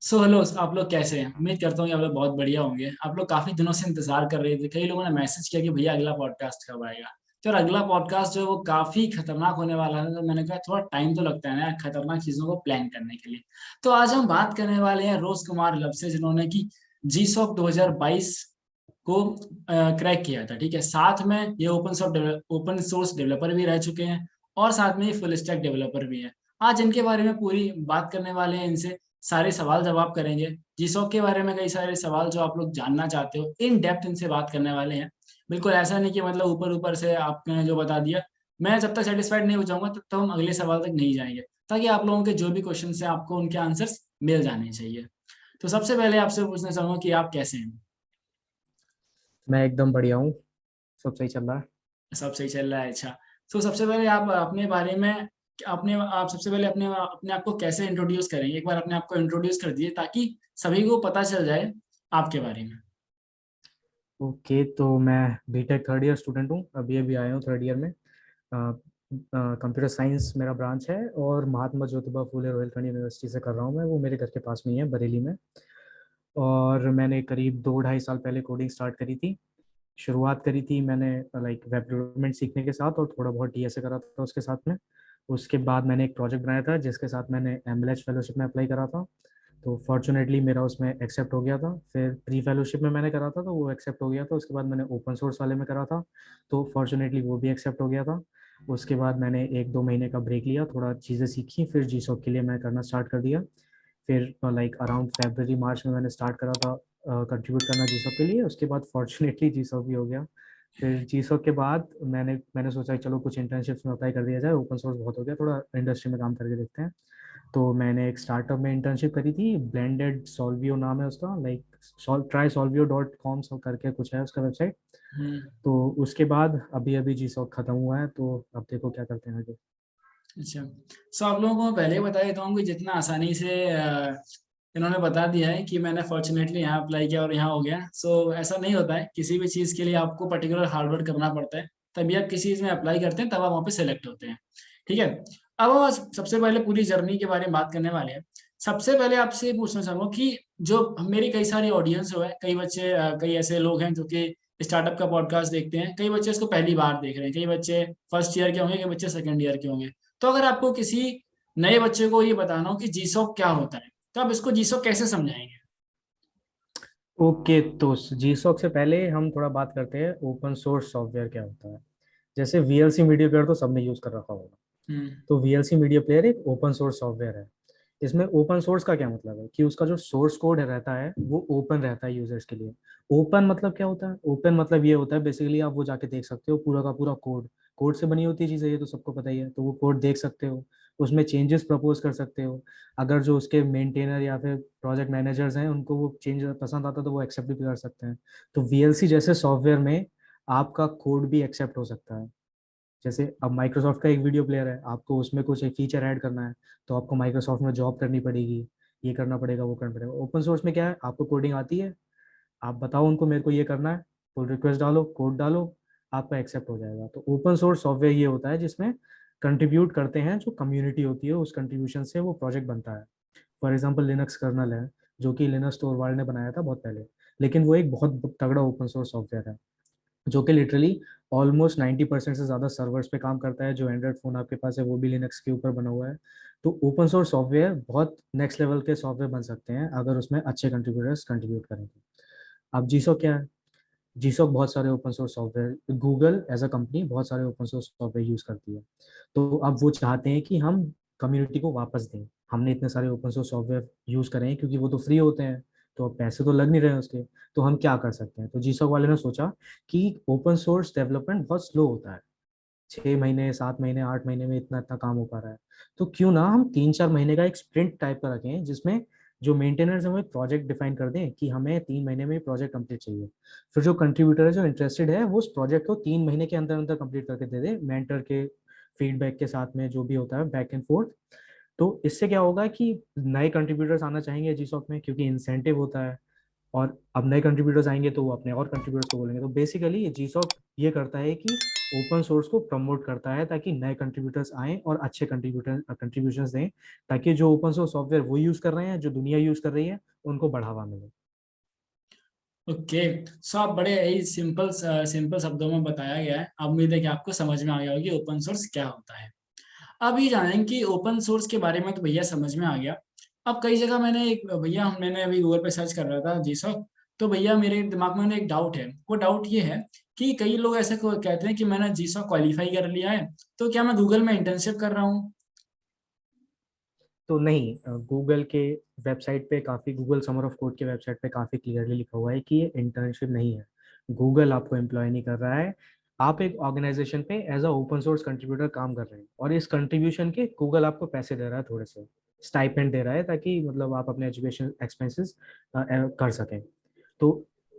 Hello, आप लोग कैसे हैं? उम्मीद करता हूँ कि आप लोग बहुत बढ़िया होंगे। आप लोग काफी दिनों से इंतजार कर रहे थे। कई लोगों ने मैसेज किया कि भैया अगला पॉडकास्ट कब आएगा। तो यार अगला पॉडकास्ट जो है वो काफी खतरनाक होने वाला है। तो मैंने कहा थोड़ा टाइम तो लगता है ना यार खतरनाक चीजों को प्लान करने के लिए। तो आज हम बात करने वाले हैं रोज कुमार लब से, जिन्होंने की जी सॉक 2022 को क्रैक किया था। ठीक है, साथ में ये ओपन सोर्स डेवलपर भी रह चुके हैं और साथ में ये फुल स्टैक डेवलपर भी है। आज इनके बारे में पूरी बात करने वाले हैं, इनसे सारे सवाल जवाब करेंगे। जीसॉक के बारे में कई सारे सवाल जो आप लोग जानना चाहते हो, इन डेप्थ इनसे बात करने वाले हैं। बिल्कुल ऐसा नहीं कि मतलब ऊपर ऊपर से आपने जो बता दिया, मैं जब तक सेटिस्फाइड नहीं हो जाऊंगा तब तक हम अगले सवाल तक नहीं जाएंगे, ताकि आप लोगों के जो भी क्वेश्चन है आपको उनके आंसर्स मिल जाने चाहिए। तो सबसे पहले आपसे पूछना चाहूंगा कि आप कैसे हैं। मैं एकदम बढ़िया हूँ। सब सही चल रहा है। सब सही चल रहा है, अच्छा। तो सबसे पहले आप अपने बारे में, अपने आप सबसे पहले अपने अपने आप को कैसे इंट्रोड्यूस करेंगे? एक बार अपने आप को इंट्रोड्यूस कर दीजिए ताकि सभी को पता चल जाए आपके बारे में। ओके, तो मैं बीटेक थर्ड ईयर स्टूडेंट हूँ। अभी अभी आया हूँ थर्ड ईयर में। कंप्यूटर साइंस मेरा ब्रांच है और महात्मा ज्योतिबा फूले रोहिलखंड यूनिवर्सिटी से कर रहा हूँ। मैं वो मेरे घर के पास में ही है, बरेली में। और मैंने करीब 2 ढाई साल पहले कोडिंग स्टार्ट करी थी। शुरुआत करी थी मैंने लाइक वेब डेवलपमेंट सीखने के साथ, और थोड़ा बहुत डीएसए करा था उसके साथ में। उसके बाद मैंने एक प्रोजेक्ट बनाया था जिसके साथ मैंने एमएलएच फेलोशिप में अप्लाई करा था। तो फॉर्चुनेटली मेरा उसमें एक्सेप्ट हो गया था। फिर प्री फेलोशिप में मैंने करा था तो वो एक्सेप्ट हो गया था। उसके बाद मैंने ओपन सोर्स वाले में करा था, तो फॉर्चुनेटली वो भी एक्सेप्ट हो गया था। उसके बाद मैंने 1 2 महीने का ब्रेक लिया, थोड़ा चीज़ें सीखी, फिर जीसॉक के लिए मैं करना स्टार्ट कर दिया। फिर लाइक अराउंड फेबररी मार्च में मैंने स्टार्ट करा था कंट्रीब्यूट करना जीसॉक के लिए। उसके बाद फॉर्चुनेटली जीसॉक भी हो गया। फिर जीसॉक के बाद मैंने सोचा कि चलो कुछ इंटर्नशिप्स में अप्लाई कर दिया जाए, ओपन सोर्स बहुत हो गया, थोड़ा इंडस्ट्री में काम करके देखते हैं। तो मैंने एक स्टार्टअप में इंटर्नशिप करी थी, ब्लेंडेड सॉल्वियो नाम है उसका, लाइक ट्राई सॉल्वियो डॉट कॉम सब करके कुछ है उसका वेबसाइट। हम्म। तो उसके बाद अभी अभी जी सॉक खत्म हुआ है, तो अब देखो क्या करते हैं आगे। अच्छा, आप लोगों को मैं पहले ही बता देता हूँ कि जितना आसानी से इन्होंने बता दिया है कि मैंने फॉर्चुनेटली यहाँ अप्लाई किया और यहाँ हो गया। ऐसा नहीं होता है, किसी भी चीज़ के लिए आपको पर्टिकुलर हार्डवर्क करना पड़ता है। तभी आप किसी चीज़ में अप्लाई करते हैं, तब आप वहाँ पे सेलेक्ट होते हैं। ठीक है, अब हम सबसे पहले पूरी जर्नी के बारे में बात करने वाले हैं। सबसे पहले आपसे ये पूछना चाहूंगा कि जो मेरी कई सारी ऑडियंस जो है, कई बच्चे कई ऐसे लोग हैं जो कि स्टार्टअप का पॉडकास्ट देखते हैं। कई बच्चे इसको पहली बार देख रहे हैं, कई बच्चे फर्स्ट ईयर के होंगे, कई बच्चे सेकंड ईयर के होंगे। तो अगर आपको किसी नए बच्चे को ये बताना हो कि जीसॉक क्या होता है, तो आप इसको जीसॉक कैसे समझाएंगे? ओके, तो जी सॉक से पहले हम थोड़ा बात करते हैं ओपन सोर्स सॉफ्टवेयर क्या होता है। जैसे वीएलसी मीडिया प्लेयर तो सबने यूज कर रखा होगा। हम्म। तो वीएलसी मीडिया प्लेयर एक ओपन सोर्स सॉफ्टवेयर है। इसमें ओपन सोर्स का क्या मतलब है कि उसका जो सोर्स कोड रहता है वो ओपन रहता है यूजर्स के लिए। ओपन मतलब क्या होता है? ओपन मतलब ये होता है बेसिकली आप वो जाके देख सकते हो पूरा का पूरा कोड। कोड से बनी होती है चीज़ें, ये तो सबको पता ही है। तो वो कोड देख सकते हो, उसमें चेंजेस प्रपोज कर सकते हो। अगर जो उसके मेंटेनर या फिर प्रोजेक्ट मैनेजर्स हैं उनको वो चेंज पसंद आता है तो वो एक्सेप्ट भी कर सकते हैं। तो वीएलसी जैसे सॉफ्टवेयर में आपका कोड भी एक्सेप्ट हो सकता है। जैसे अब माइक्रोसॉफ्ट का एक वीडियो प्लेयर है, आपको उसमें कुछ एक फीचर ऐड करना है तो आपको माइक्रोसॉफ्ट में जॉब करनी पड़ेगी, ये करना पड़ेगा वो करना पड़ेगा। ओपन सोर्स में क्या है, आपको कोडिंग आती है, आप बताओ उनको मेरे को ये करना है, पुल रिक्वेस्ट डालो, कोड डालो, आपका एक्सेप्ट हो जाएगा। तो ओपन सोर्स सॉफ्टवेयर ये होता है जिसमें कंट्रीब्यूट करते हैं जो कम्युनिटी होती है, उस कंट्रीब्यूशन से वो प्रोजेक्ट बनता है। फॉर एग्जाम्पल लिनक्स कर्नल है, जो कि लिनक्स टोरवाल्ड ने बनाया था बहुत पहले, लेकिन वो एक बहुत तगड़ा ओपन सोर्स सॉफ्टवेयर है जो कि लिटरली ऑलमोस्ट 90% से ज़्यादा सर्वर्स पे काम करता है। जो एंड्रॉइड फ़ोन आपके पास है वो भी लिनक्स के ऊपर बना हुआ है। तो ओपन सोर्स सॉफ्टवेयर बहुत नेक्स्ट लेवल के सॉफ्टवेयर बन सकते हैं अगर उसमें अच्छे कंट्रीब्यूटर्स कंट्रीब्यूट करें तो। अब जीसो क्या है? जीसॉक बहुत सारे open source software, Google as a company बहुत सारे ओपन सोर्स सॉफ्टवेयर यूज करती है। तो अब वो चाहते हैं कि हम कम्युनिटी को वापस दें। हमने इतने सारे ओपन सोर्स सॉफ्टवेयर यूज करे हैं क्योंकि वो तो फ्री होते हैं, तो अब पैसे तो लग नहीं रहे हैं उसके। तो हम क्या कर सकते हैं? तो जीसॉक वाले ने सोचा कि ओपन सोर्स डेवलपमेंट बहुत स्लो होता है, 6 महीने 7 महीने 8 महीने में इतना इतना काम हो पा रहा है। तो क्यों ना हम 3 4 महीने का एक स्प्रिंट टाइप का रखें जिसमें जो मेंटेनर्स हैं वो एक प्रोजेक्ट डिफाइन कर दें कि हमें 3 महीने में प्रोजेक्ट कंप्लीट चाहिए। फिर जो कंट्रीब्यूटर है जो इंटरेस्टेड है वो उस प्रोजेक्ट को 3 महीने के अंदर अंदर कंप्लीट करके दे दे, मेंटर के फीडबैक के साथ में जो भी होता है बैक एंड फोर्थ। तो इससे क्या होगा कि नए कंट्रीब्यूटर्स आना चाहेंगे जीसॉक में क्योंकि इंसेंटिव होता है। और अब नए कंट्रीब्यूटर्स आएंगे तो वो अपने और कंट्रीब्यूटर्स को बोलेंगे। तो बेसिकली ये जीसॉक ये करता है कि ओपन सोर्स को प्रमोट करता है ताकि नए कंट्रीब्यूटर्स आएं और अच्छे कंट्रीब्यूशंस दें, ताकि जो ओपन सोर्स सॉफ्टवेयर वो यूज कर रहे हैं, जो दुनिया यूज कर रही है, उनको बढ़ावा मिले। ओके। सो आप बड़े ही सिंपल सिंपल शब्दों में बताया गया है। अब उम्मीद है कि आपको समझ में आ गया होगा कि ओपन सोर्स क्या होता है। अब ये जानें कि ओपन सोर्स के बारे में तो भैया समझ में आ गया। अब कई जगह मैंने अभी गूगल पे सर्च कर रहा था जी सर, तो भैया मेरे दिमाग में ना एक डाउट है। वो डाउट ये है कि कई लोग ऐसे कहते हैं कि मैंने जी सॉक क्वालिफाई कर लिया है, तो क्या मैं गूगल में इंटर्नशिप कर रहा हूँ? तो नहीं, गूगल के वेबसाइट पे काफ़ी, गूगल समर ऑफ कोड के वेबसाइट पे काफ़ी क्लियरली लिखा हुआ है कि ये इंटर्नशिप नहीं है। गूगल आपको एम्प्लॉय नहीं कर रहा है। आप एक ऑर्गेनाइजेशन पे as a open source contributor काम कर रहे हैं, और इस कंट्रीब्यूशन के गूगल आपको पैसे दे रहा है, थोड़े से स्टाइपेंड दे रहा है, ताकि मतलब आप अपने एजुकेशन एक्सपेंसेस कर सकें। तो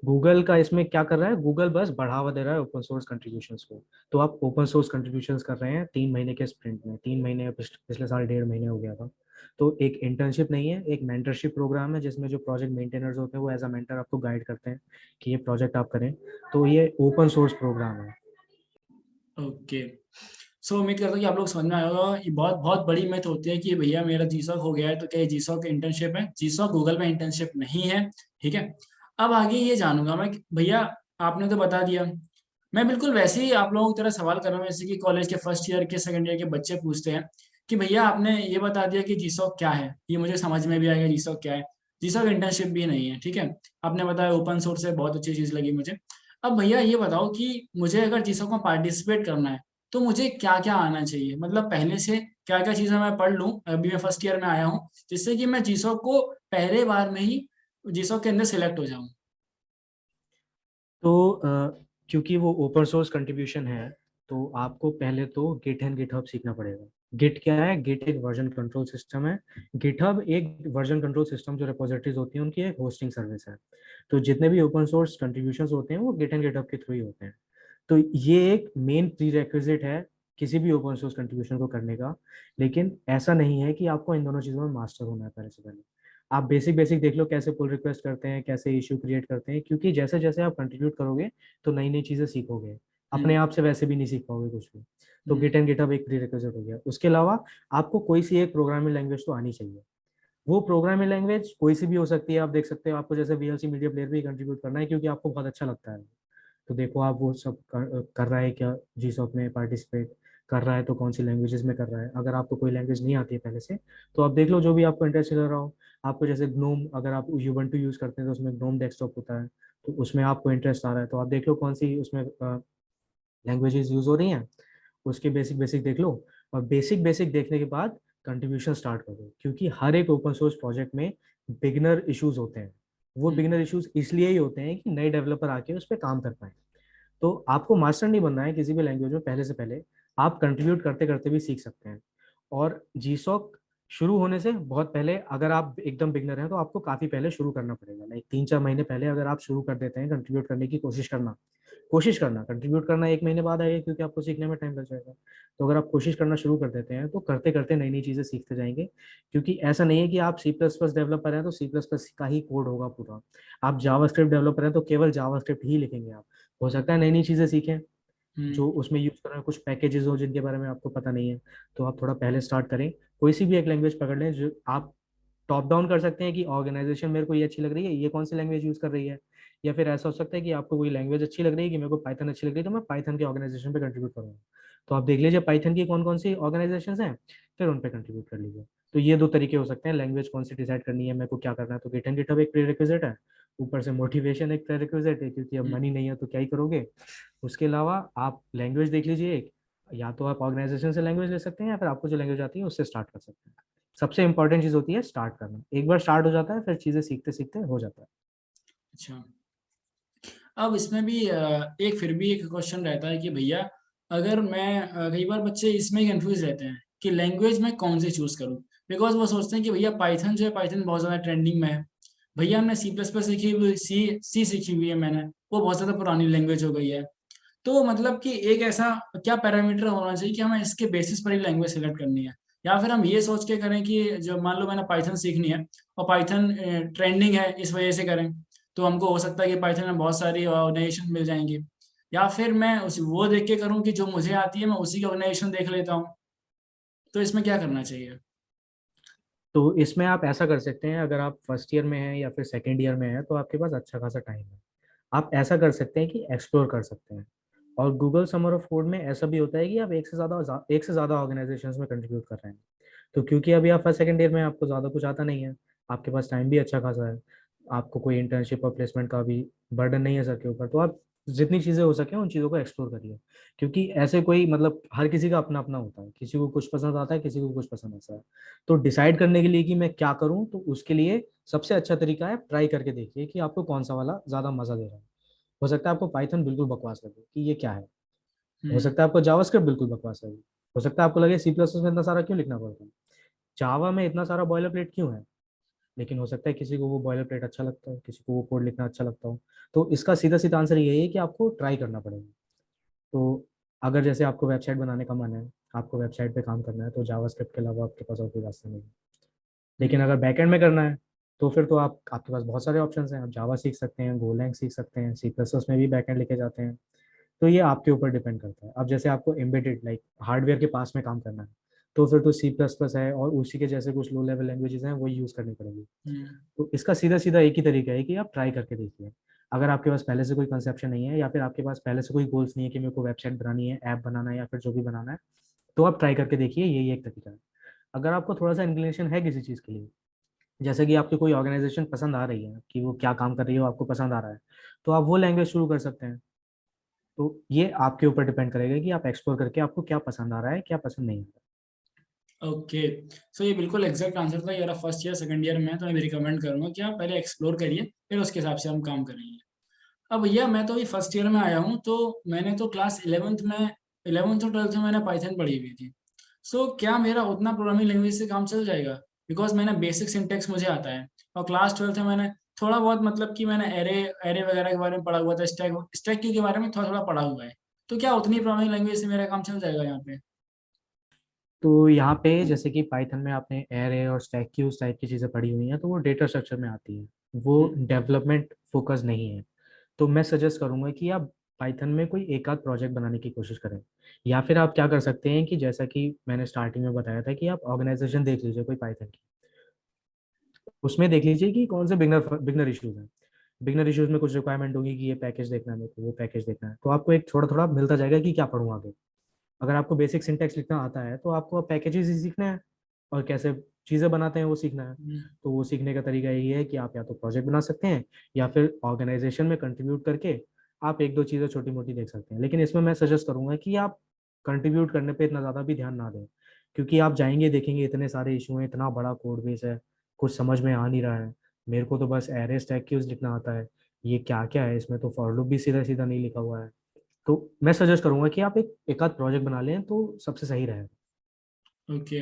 गूगल का इसमें क्या कर रहा है, गूगल बस बढ़ावा दे रहा है ओपन सोर्स कंट्रीब्यूशंस को। तो आप ओपन सोर्स कंट्रीब्यूशंस कर रहे हैं 3 महीने के स्प्रिंट में, 3 महीने पिछले साल 1.5 महीने हो गया था। तो एक इंटर्नशिप नहीं है, एक मेंटरशिप प्रोग्राम है, जिसमें जो प्रोजेक्ट मेंटेनर्स होते हैं वो एज अ मेंटर आपको गाइड करते हैं कि ये प्रोजेक्ट आप करें। तो ये ओपन सोर्स प्रोग्राम है। ओके। सो उम्मीद करता हूँ कि आप लोग समझ में आया होगा। ये बहुत बहुत बड़ी मिथ होती है कि भैया मेरा जीसॉक हो गया है तो क्या ये जीसॉक इंटर्नशिप है? जीसॉक गूगल में इंटर्नशिप नहीं है। ठीक है। अब आगे ये जानूंगा मैं कि भैया आपने तो बता दिया। मैं बिल्कुल वैसे ही आप लोगों की तरह सवाल कर रहा हूँ, जैसे कि कॉलेज के फर्स्ट ईयर के सेकंड ईयर के बच्चे पूछते हैं कि भैया आपने ये बता दिया कि जीसॉक क्या है, ये मुझे समझ में भी आएगा जीसॉक क्या है। जीसॉक इंटर्नशिप भी नहीं है, ठीक है। आपने बताया ओपन सोर्स है, बहुत अच्छी चीज लगी मुझे। अब भैया ये बताओ कि मुझे अगर जीसॉक में पार्टिसिपेट करना है तो मुझे क्या क्या आना चाहिए, मतलब पहले से क्या क्या चीजें मैं पढ़ लूँ, अभी मैं फर्स्ट ईयर में आया हूँ, जिससे कि मैं जीसॉक को पहले बार में ही जीसॉक के अंदर सिलेक्ट हो जाऊं। तो क्योंकि वो ओपन सोर्स कंट्रीब्यूशन है, तो आपको पहले तो गिट एंड गिटहब सीखना पड़ेगा। गिट क्या है? गिट एक वर्जन कंट्रोल सिस्टम है। गिटहब एक वर्जन कंट्रोल सिस्टम, जो रिपोजिटरीज होती हैं उनकी एक होस्टिंग सर्विस है। तो जितने भी ओपन सोर्स कंट्रीब्यूशंस होते हैं वो गिट एंड गिटहब के थ्रू ही होते हैं। तो ये एक मेन प्री रेक्विजिट है किसी भी ओपन सोर्स कंट्रीब्यूशन को करने का। लेकिन ऐसा नहीं है कि आपको इन दोनों चीज़ों में मास्टर होना है पहले से पहले। आप बेसिक बेसिक देख लो, कैसे पुल रिक्वेस्ट करते हैं, कैसे इशू क्रिएट करते हैं, क्योंकि जैसे जैसे आप कंट्रीब्यूट करोगे तो नई नई चीज़ें सीखोगे। अपने हम्म। आप से वैसे भी नहीं सीख पाओगे कुछ भी। तो गिट हम्म। एंड गिटहब एक प्री रिक्वेजिट हो गया। उसके अलावा आपको कोई सी एक प्रोग्रामिंग लैंग्वेज तो आनी चाहिए। वो प्रोग्रामिंग लैंग्वेज कोई सी भी हो सकती है। आप देख सकते हो, आपको जैसे वीएलसी मीडिया प्लेयर भी कंट्रीब्यूट करना है क्योंकि आपको बहुत अच्छा लगता है, तो देखो आप वो सब कर रहा है क्या, जी सॉफ्ट में पार्टिसिपेट कर रहा है, तो कौन सी लैंग्वेजेस में कर रहा है। अगर आपको कोई लैंग्वेज नहीं आती है पहले से, तो आप देख लो जो भी आपको इंटरेस्ट लग रहा हो। आपको जैसे ग्नोम, अगर आप यूबंटू यूज करते हैं तो उसमें ग्नोम डेस्कटॉप होता है, तो उसमें आपको इंटरेस्ट आ रहा है, तो आप देख लो कौन सी उसमें लैंग्वेजेस यूज हो रही हैं, उसके बेसिक बेसिक देख लो। और बेसिक बेसिक देखने के बाद कंट्रीब्यूशन स्टार्ट कर दो, क्योंकि हर एक ओपन सोर्स प्रोजेक्ट में बिगनर इश्यूज होते हैं। वो हम्म। बिगनर इश्यूज इसलिए ही होते हैं कि नए डेवलपर आके उस पर काम कर पाए। तो आपको मास्टर नहीं बनना है किसी भी लैंग्वेज में पहले से पहले। आप कंट्रीब्यूट करते करते भी सीख सकते हैं। और जीसॉक शुरू होने से बहुत पहले, अगर आप एकदम बिगनर हैं तो आपको काफी पहले शुरू करना पड़ेगा, लाइक 3-4 महीने पहले अगर आप शुरू कर देते हैं कंट्रीब्यूट करने की कोशिश करना कंट्रीब्यूट करना 1 महीने बाद आएगा, क्योंकि आपको सीखने में टाइम लग जाएगा। तो अगर आप कोशिश करना शुरू कर देते हैं तो करते करते नई नई चीजें सीखते जाएंगे। क्योंकि ऐसा नहीं है कि आप सी प्लस प्लस डेवलपर हैं तो सी प्लस प्लस का ही कोड होगा पूरा। आप जावास्क्रिप्ट डेवलपर हैं तो केवल जावास्क्रिप्ट ही लिखेंगे आप। हो सकता है नई नई चीजें सीखें हम्म। जो उसमें यूज कर रहे हैं, कुछ पैकेजेस हो जिनके बारे में आपको पता नहीं है, तो आप थोड़ा पहले स्टार्ट करें। कोई सी भी एक लैंग्वेज पकड़ लें जो आप टॉप डाउन कर सकते हैं कि ऑर्गेनाइजेशन मेरे को ये अच्छी लग रही है, ये कौन सी लैंग्वेज यूज कर रही है। या फिर ऐसा हो सकता है कि आपको कोई लैंग्वेज अच्छी लग रही है कि मेरे को पाइथन अच्छी लग रही है, तो मैं पाइथन के ऑर्गेनाइजेशन पे कंट्रीब्यूट करूंगा। तो आप देख लीजिए पाइथन की कौन कौन सी ऑर्गेनाइजेशन हैं, फिर उन पे कंट्रीब्यूट कर लीजिए। तो ये दो तरीके हो सकते हैं, लैंग्वेज कौन सी डिसाइड करनी है, मेरे को क्या करना है। तो गिट एंड गिटहब एक प्रीरिक्विजिट है, ऊपर से मोटिवेशन एक प्रीरिक्विजिट है, क्योंकि अब हम्म। मनी नहीं है तो क्या ही करोगे। उसके अलावा आप लैंग्वेज देख लीजिए एक, या तो आप ऑर्गेनाइजेशन से लैंग्वेज ले सकते हैं, या फिर आपको जो लैंग्वेज आती है उससे स्टार्ट कर सकते हैं। सबसे इंपॉर्टेंट चीज होती है स्टार्ट करना। एक बार स्टार्ट हो जाता है फिर चीजें सीखते सीखते हो जाता है। अच्छा। अब इसमें भी एक फिर भी एक क्वेश्चन रहता है कि भैया अगर मैं कई बार बच्चे इसमें कंफ्यूज रहते हैं कि लैंग्वेज में कौन सी चूज करूँ। बिकॉज वो सोचते हैं कि भैया पाइथन जो है, पाइथन बहुत ज़्यादा ट्रेंडिंग में है। भैया हमने सी प्लस प्लस सीखी हुई, सी सीखी हुई है मैंने, वो बहुत ज़्यादा पुरानी लैंग्वेज हो गई है। तो मतलब कि एक ऐसा क्या पैरामीटर होना चाहिए कि हमें इसके बेसिस पर ही लैंग्वेज सेलेक्ट करनी है, या फिर हम ये सोच के करें कि जो मान लो मैंने पाइथन सीखनी है और पाइथन ट्रेंडिंग है इस वजह से करें। तो हमको हो सकता है कि पाइथन में बहुत सारी ऑर्गेनाइजेशन मिल जाएंगी, या फिर मैं उस वो देख के करूँ कि जो मुझे आती है मैं उसी की ऑर्गेनाइजेशन देख लेता हूँ। तो इसमें क्या करना चाहिए? तो इसमें आप ऐसा कर सकते हैं, अगर आप फर्स्ट ईयर में हैं या फिर सेकेंड ईयर में हैं तो आपके पास अच्छा खासा टाइम है। आप ऐसा कर सकते हैं कि एक्सप्लोर कर सकते हैं। और गूगल समर ऑफ कोड में ऐसा भी होता है कि आप एक से ज़्यादा ऑर्गेनाइजेशंस में कंट्रीब्यूट कर रहे हैं। तो क्योंकि अभी आप फर्स्ट सेकेंड ईयर में आपको ज़्यादा कुछ आता नहीं है, आपके पास टाइम भी अच्छा खासा है, आपको कोई इंटर्नशिप और प्लेसमेंट का भी बर्डन नहीं है सर के ऊपर, तो आप जितनी चीज़ें हो सके उन चीज़ों को एक्सप्लोर करिए। क्योंकि ऐसे कोई मतलब हर किसी का अपना अपना होता है, किसी को कुछ पसंद आता है, किसी को कुछ पसंद आता है। तो डिसाइड करने के लिए कि मैं क्या करूं, तो उसके लिए सबसे अच्छा तरीका है ट्राई करके देखिए कि आपको कौन सा वाला ज़्यादा मज़ा दे रहा है। हो सकता है आपको पाइथन बिल्कुल बकवास लगे कि ये क्या है, हो हम्म। सकता है आपको जावास्क्रिप्ट बिल्कुल बकवास लगे, हो सकता है आपको लगे सी प्लस में इतना सारा क्यों लिखना पड़ता है, जावा में इतना सारा बॉयलर प्लेट क्यों है। लेकिन हो सकता है किसी को वो बॉयलर प्लेट अच्छा लगता है, किसी को वो कोड लिखना अच्छा लगता हो। तो इसका सीधा सीधा आंसर यही है कि आपको ट्राई करना पड़ेगा। तो अगर जैसे आपको वेबसाइट बनाने का मन है, आपको वेबसाइट पे काम करना है, तो जावास्क्रिप्ट के अलावा आपके पास और कोई रास्ता नहीं है। लेकिन हम्म। अगर बैकएंड में करना है, तो फिर तो आपके पास बहुत सारे ऑप्शंस हैं। आप जावा सीख सकते हैं, गोलैंग सीख सकते हैं, सी प्लस प्लस में भी बैकएंड लिखे जाते हैं। तो ये आपके ऊपर डिपेंड करता है। अब जैसे आपको एम्बेडेड लाइक हार्डवेयर के पास में काम करना है, तो फिर तो सी प्लस प्लस है और उसी के जैसे कुछ लो लेवल लैंग्वेजेस हैं वो यूज़ करनी पड़ेगी। हम्म। तो इसका सीधा सीधा एक ही तरीका है कि आप ट्राई करके देखिए। अगर आपके पास पहले से कोई कंसेप्शन नहीं है या फिर आपके पास पहले से कोई गोल्स नहीं है कि मेरे को वेबसाइट बनानी है, ऐप बनाना है या फिर जो भी बनाना है, तो आप ट्राई करके देखिए, यही एक तरीका है। अगर आपको थोड़ा सा इंक्लिनेशन है किसी चीज़ के लिए, जैसे कि आपकी कोई ऑर्गेनाइजेशन पसंद आ रही है कि वो क्या काम कर रही है, वो आपको पसंद आ रहा है, तो आप वो लैंग्वेज शुरू कर सकते हैं। तो ये आपके ऊपर डिपेंड करेगा कि आप एक्सप्लोर करके आपको क्या पसंद आ रहा है, क्या पसंद नहीं आ रहा ओके। सो ये बिल्कुल एग्जैक्ट आंसर था, यार फर्स्ट ईयर सेकंड ईयर में है, तो मैं रिकमेंड करूंगा कि आप पहले एक्सप्लोर करिए, फिर उसके हिसाब से हम काम करेंगे। अब भैया मैं तो अभी फर्स्ट ईयर में आया हूँ, तो मैंने तो क्लास 11th में, 11th और 12th में मैंने पाइथन पढ़ी हुई थी। सो क्या मेरा उतना प्रोग्रामिंग लैंग्वेज से काम चल जाएगा? बिकॉज मैंने बेसिक सिंटेक्स मुझे आता है, और क्लास 12th में मैंने थोड़ा बहुत मतलब कि मैंने एरे एरे वगैरह के बारे में पढ़ा हुआ था, स्टैक स्टैक क्यू के बारे में थोड़ा थोड़ा पढ़ा हुआ है। तो क्या उतनी प्रोग्रामिंग लैंग्वेज से मेरा काम चल जाएगा यहाँ पे? है। तो यहाँ पे जैसे कि पाइथन में आपने एरे और स्टैक की उस टाइप की चीज़ें पढ़ी हुई हैं, तो वो डेटा स्ट्रक्चर में आती है, वो हम्म। डेवलपमेंट फोकस नहीं है। तो मैं सजेस्ट करूंगा कि आप पाइथन में कोई एक आध प्रोजेक्ट बनाने की कोशिश करें। या फिर आप क्या कर सकते हैं कि जैसा कि मैंने स्टार्टिंग में बताया था कि आप ऑर्गेनाइजेशन देख लीजिए कोई पाइथन की, उसमें देख लीजिए कि कौन से बिगनर बिगनर इश्यूज हैं। बिगनर इश्यूज में कुछ रिक्वायरमेंट होगी कि ये पैकेज देखना है मेरे को, वो पैकेज देखना है, तो आपको एक थोड़ा थोड़ा मिलता जाएगा कि क्या पढ़ूँ आगे। अगर आपको बेसिक सिंटैक्स लिखना आता है तो आपको पैकेजेस ही सीखना है, और कैसे चीज़ें बनाते हैं वो सीखना है। हम्म। तो वो सीखने का तरीका यही है कि आप या तो प्रोजेक्ट बना सकते हैं या फिर ऑर्गेनाइजेशन में कंट्रीब्यूट करके आप एक दो चीज़ें छोटी मोटी देख सकते हैं। लेकिन इसमें मैं सजेस्ट करूंगा कि आप कंट्रीब्यूट करने पे इतना ज़्यादा भी ध्यान ना दें, क्योंकि आप जाएंगे देखेंगे इतने सारे इशू हैं, इतना बड़ा कोड बेस है, कुछ समझ में आ नहीं रहा है। मेरे को तो बस एरे स्टैक क्यूज लिखना आता है, ये क्या क्या है, इसमें तो फॉर लूप भी सीधा सीधा नहीं लिखा हुआ है। तो मैं सजेस्ट करूंगा कि आप एक आध प्रोजेक्ट बना लें तो सबसे सही रहेगा। ओके।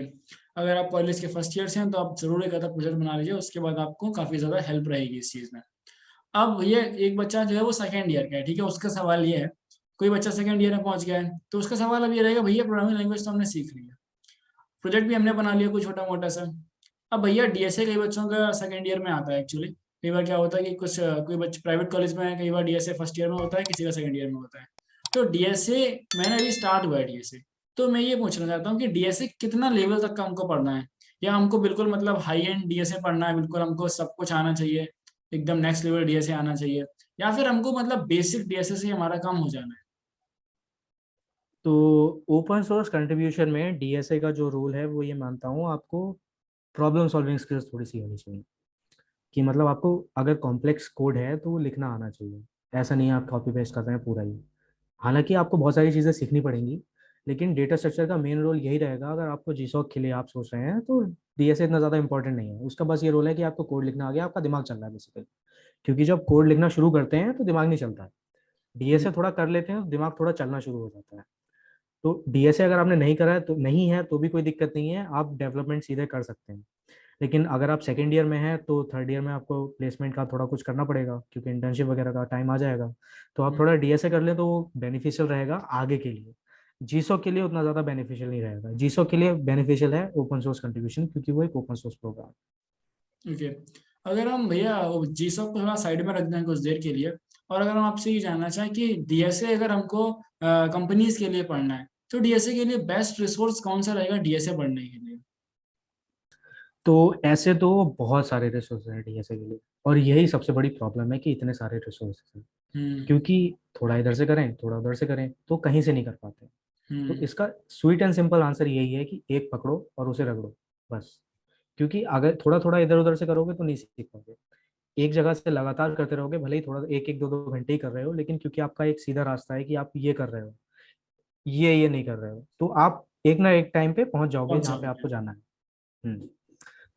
अगर आप कॉलेज के फर्स्ट ईयर से हैं तो आप जरूर एक आधा प्रोजेक्ट बना लीजिए, उसके बाद आपको काफ़ी ज़्यादा हेल्प रहेगी इस चीज़ में। अब ये एक बच्चा जो है वो सेकेंड ईयर का है, ठीक है, उसका सवाल ये है, कोई बच्चा सेकेंड ईयर में पहुंच गया है, तो उसका सवाल अब ये रहेगा, भैया प्रोग्रामिंग लैंग्वेज तो हमने सीख ली है, प्रोजेक्ट भी हमने बना लिया कोई छोटा मोटा सा। अब भैया डीएसए कई बच्चों का सेकेंड ईयर में आता है एक्चुअली। कई बार क्या होता है कि कुछ कोई बच्चे प्राइवेट कॉलेज में है, कई बार डीएसए फर्स्ट ईयर में होता है, किसी का सेकेंड ईयर में होता है। तो डीएसए मैंने अभी स्टार्ट हुआ है डीएसए, तो मैं ये पूछना चाहता हूँ कि डीएसए कितना लेवल तक का हमको पढ़ना है, या हमको बिल्कुल मतलब हाई एंड डीएसए पढ़ना है, बिल्कुल हमको सब कुछ आना चाहिए, एकदम नेक्स्ट लेवल डीएसए आना चाहिए, या फिर हमको मतलब बेसिक डीएसए से ही हमारा काम हो जाना है? तो ओपन सोर्स कंट्रीब्यूशन में डीएसए का जो रूल है वो ये मानता हूँ, आपको प्रॉब्लम सॉल्विंग स्किल्स थोड़ी सी होनी चाहिए। कि मतलब आपको अगर कॉम्प्लेक्स कोड है तो वो लिखना आना चाहिए। ऐसा नहीं है आप कॉपी पेस्ट कर रहे हैं पूरा ही। हालांकि आपको बहुत सारी चीज़ें सीखनी पड़ेंगी, लेकिन डेटा स्ट्रक्चर का मेन रोल यही रहेगा। अगर आपको जीसॉक के लिए आप सोच रहे हैं तो डीएसए इतना ज़्यादा इंपॉर्टेंट नहीं है, उसका बस ये रोल है कि आपको कोड लिखना आ गया, आपका दिमाग चल रहा है बेसिकली। क्योंकि जब कोड लिखना शुरू करते हैं तो दिमाग नहीं चलता है, हम्म। डीएसए थोड़ा कर लेते हैं तो दिमाग थोड़ा चलना शुरू हो जाता है। तो डीएसए अगर आपने नहीं करा है तो नहीं है तो भी कोई दिक्कत नहीं है, आप डेवलपमेंट सीधे कर सकते हैं। लेकिन अगर आप सेकेंड ईयर में हैं तो थर्ड ईयर में आपको प्लेसमेंट का थोड़ा कुछ करना पड़ेगा, क्योंकि इंटर्नशिप वगैरह का टाइम आ जाएगा। तो आप थोड़ा डीएसए कर लें तो वो बेनिफिशियल रहेगा आगे के लिए। जीसो के लिए उतना ज़्यादा बेनिफिशियल नहीं रहेगा, जीसो के लिए बेनिफिशियल है ओपन सोर्स कंट्रीब्यूशन, क्योंकि वो एक ओपन सोर्स प्रोग्राम। ओके। अगर हम भैया जी सॉक को थोड़ा साइड में रख दें कुछ देर के लिए, और अगर हम आपसे ये जानना चाहें कि डीएसए अगर हमको कंपनीज के लिए पढ़ना है, तो डीएसए के लिए बेस्ट रिसोर्स कौन सा रहेगा डीएसए पढ़ने के लिए? तो ऐसे तो बहुत सारे रिसोर्सेज हैं डीएसए के लिए, और यही सबसे बड़ी प्रॉब्लम है कि इतने सारे रिसोर्सेज हैं। हम्म। क्योंकि थोड़ा इधर से करें थोड़ा उधर से करें तो कहीं से नहीं कर पाते। तो हम्म। इसका स्वीट एंड सिंपल आंसर यही है कि एक पकड़ो और उसे रगड़ो, बस। क्योंकि अगर थोड़ा थोड़ा इधर उधर से करोगे तो नहीं सीख पाओगे। एक जगह से लगातार करते रहोगे, भले ही थोड़ा एक एक दो दो घंटे ही कर रहे हो, लेकिन क्योंकि आपका एक सीधा रास्ता है कि आप ये कर रहे हो, ये नहीं कर रहे हो, तो आप एक ना एक टाइम पे पहुंच जाओगे पहुंच जहाँ पे जाओगे। आपको जाना है।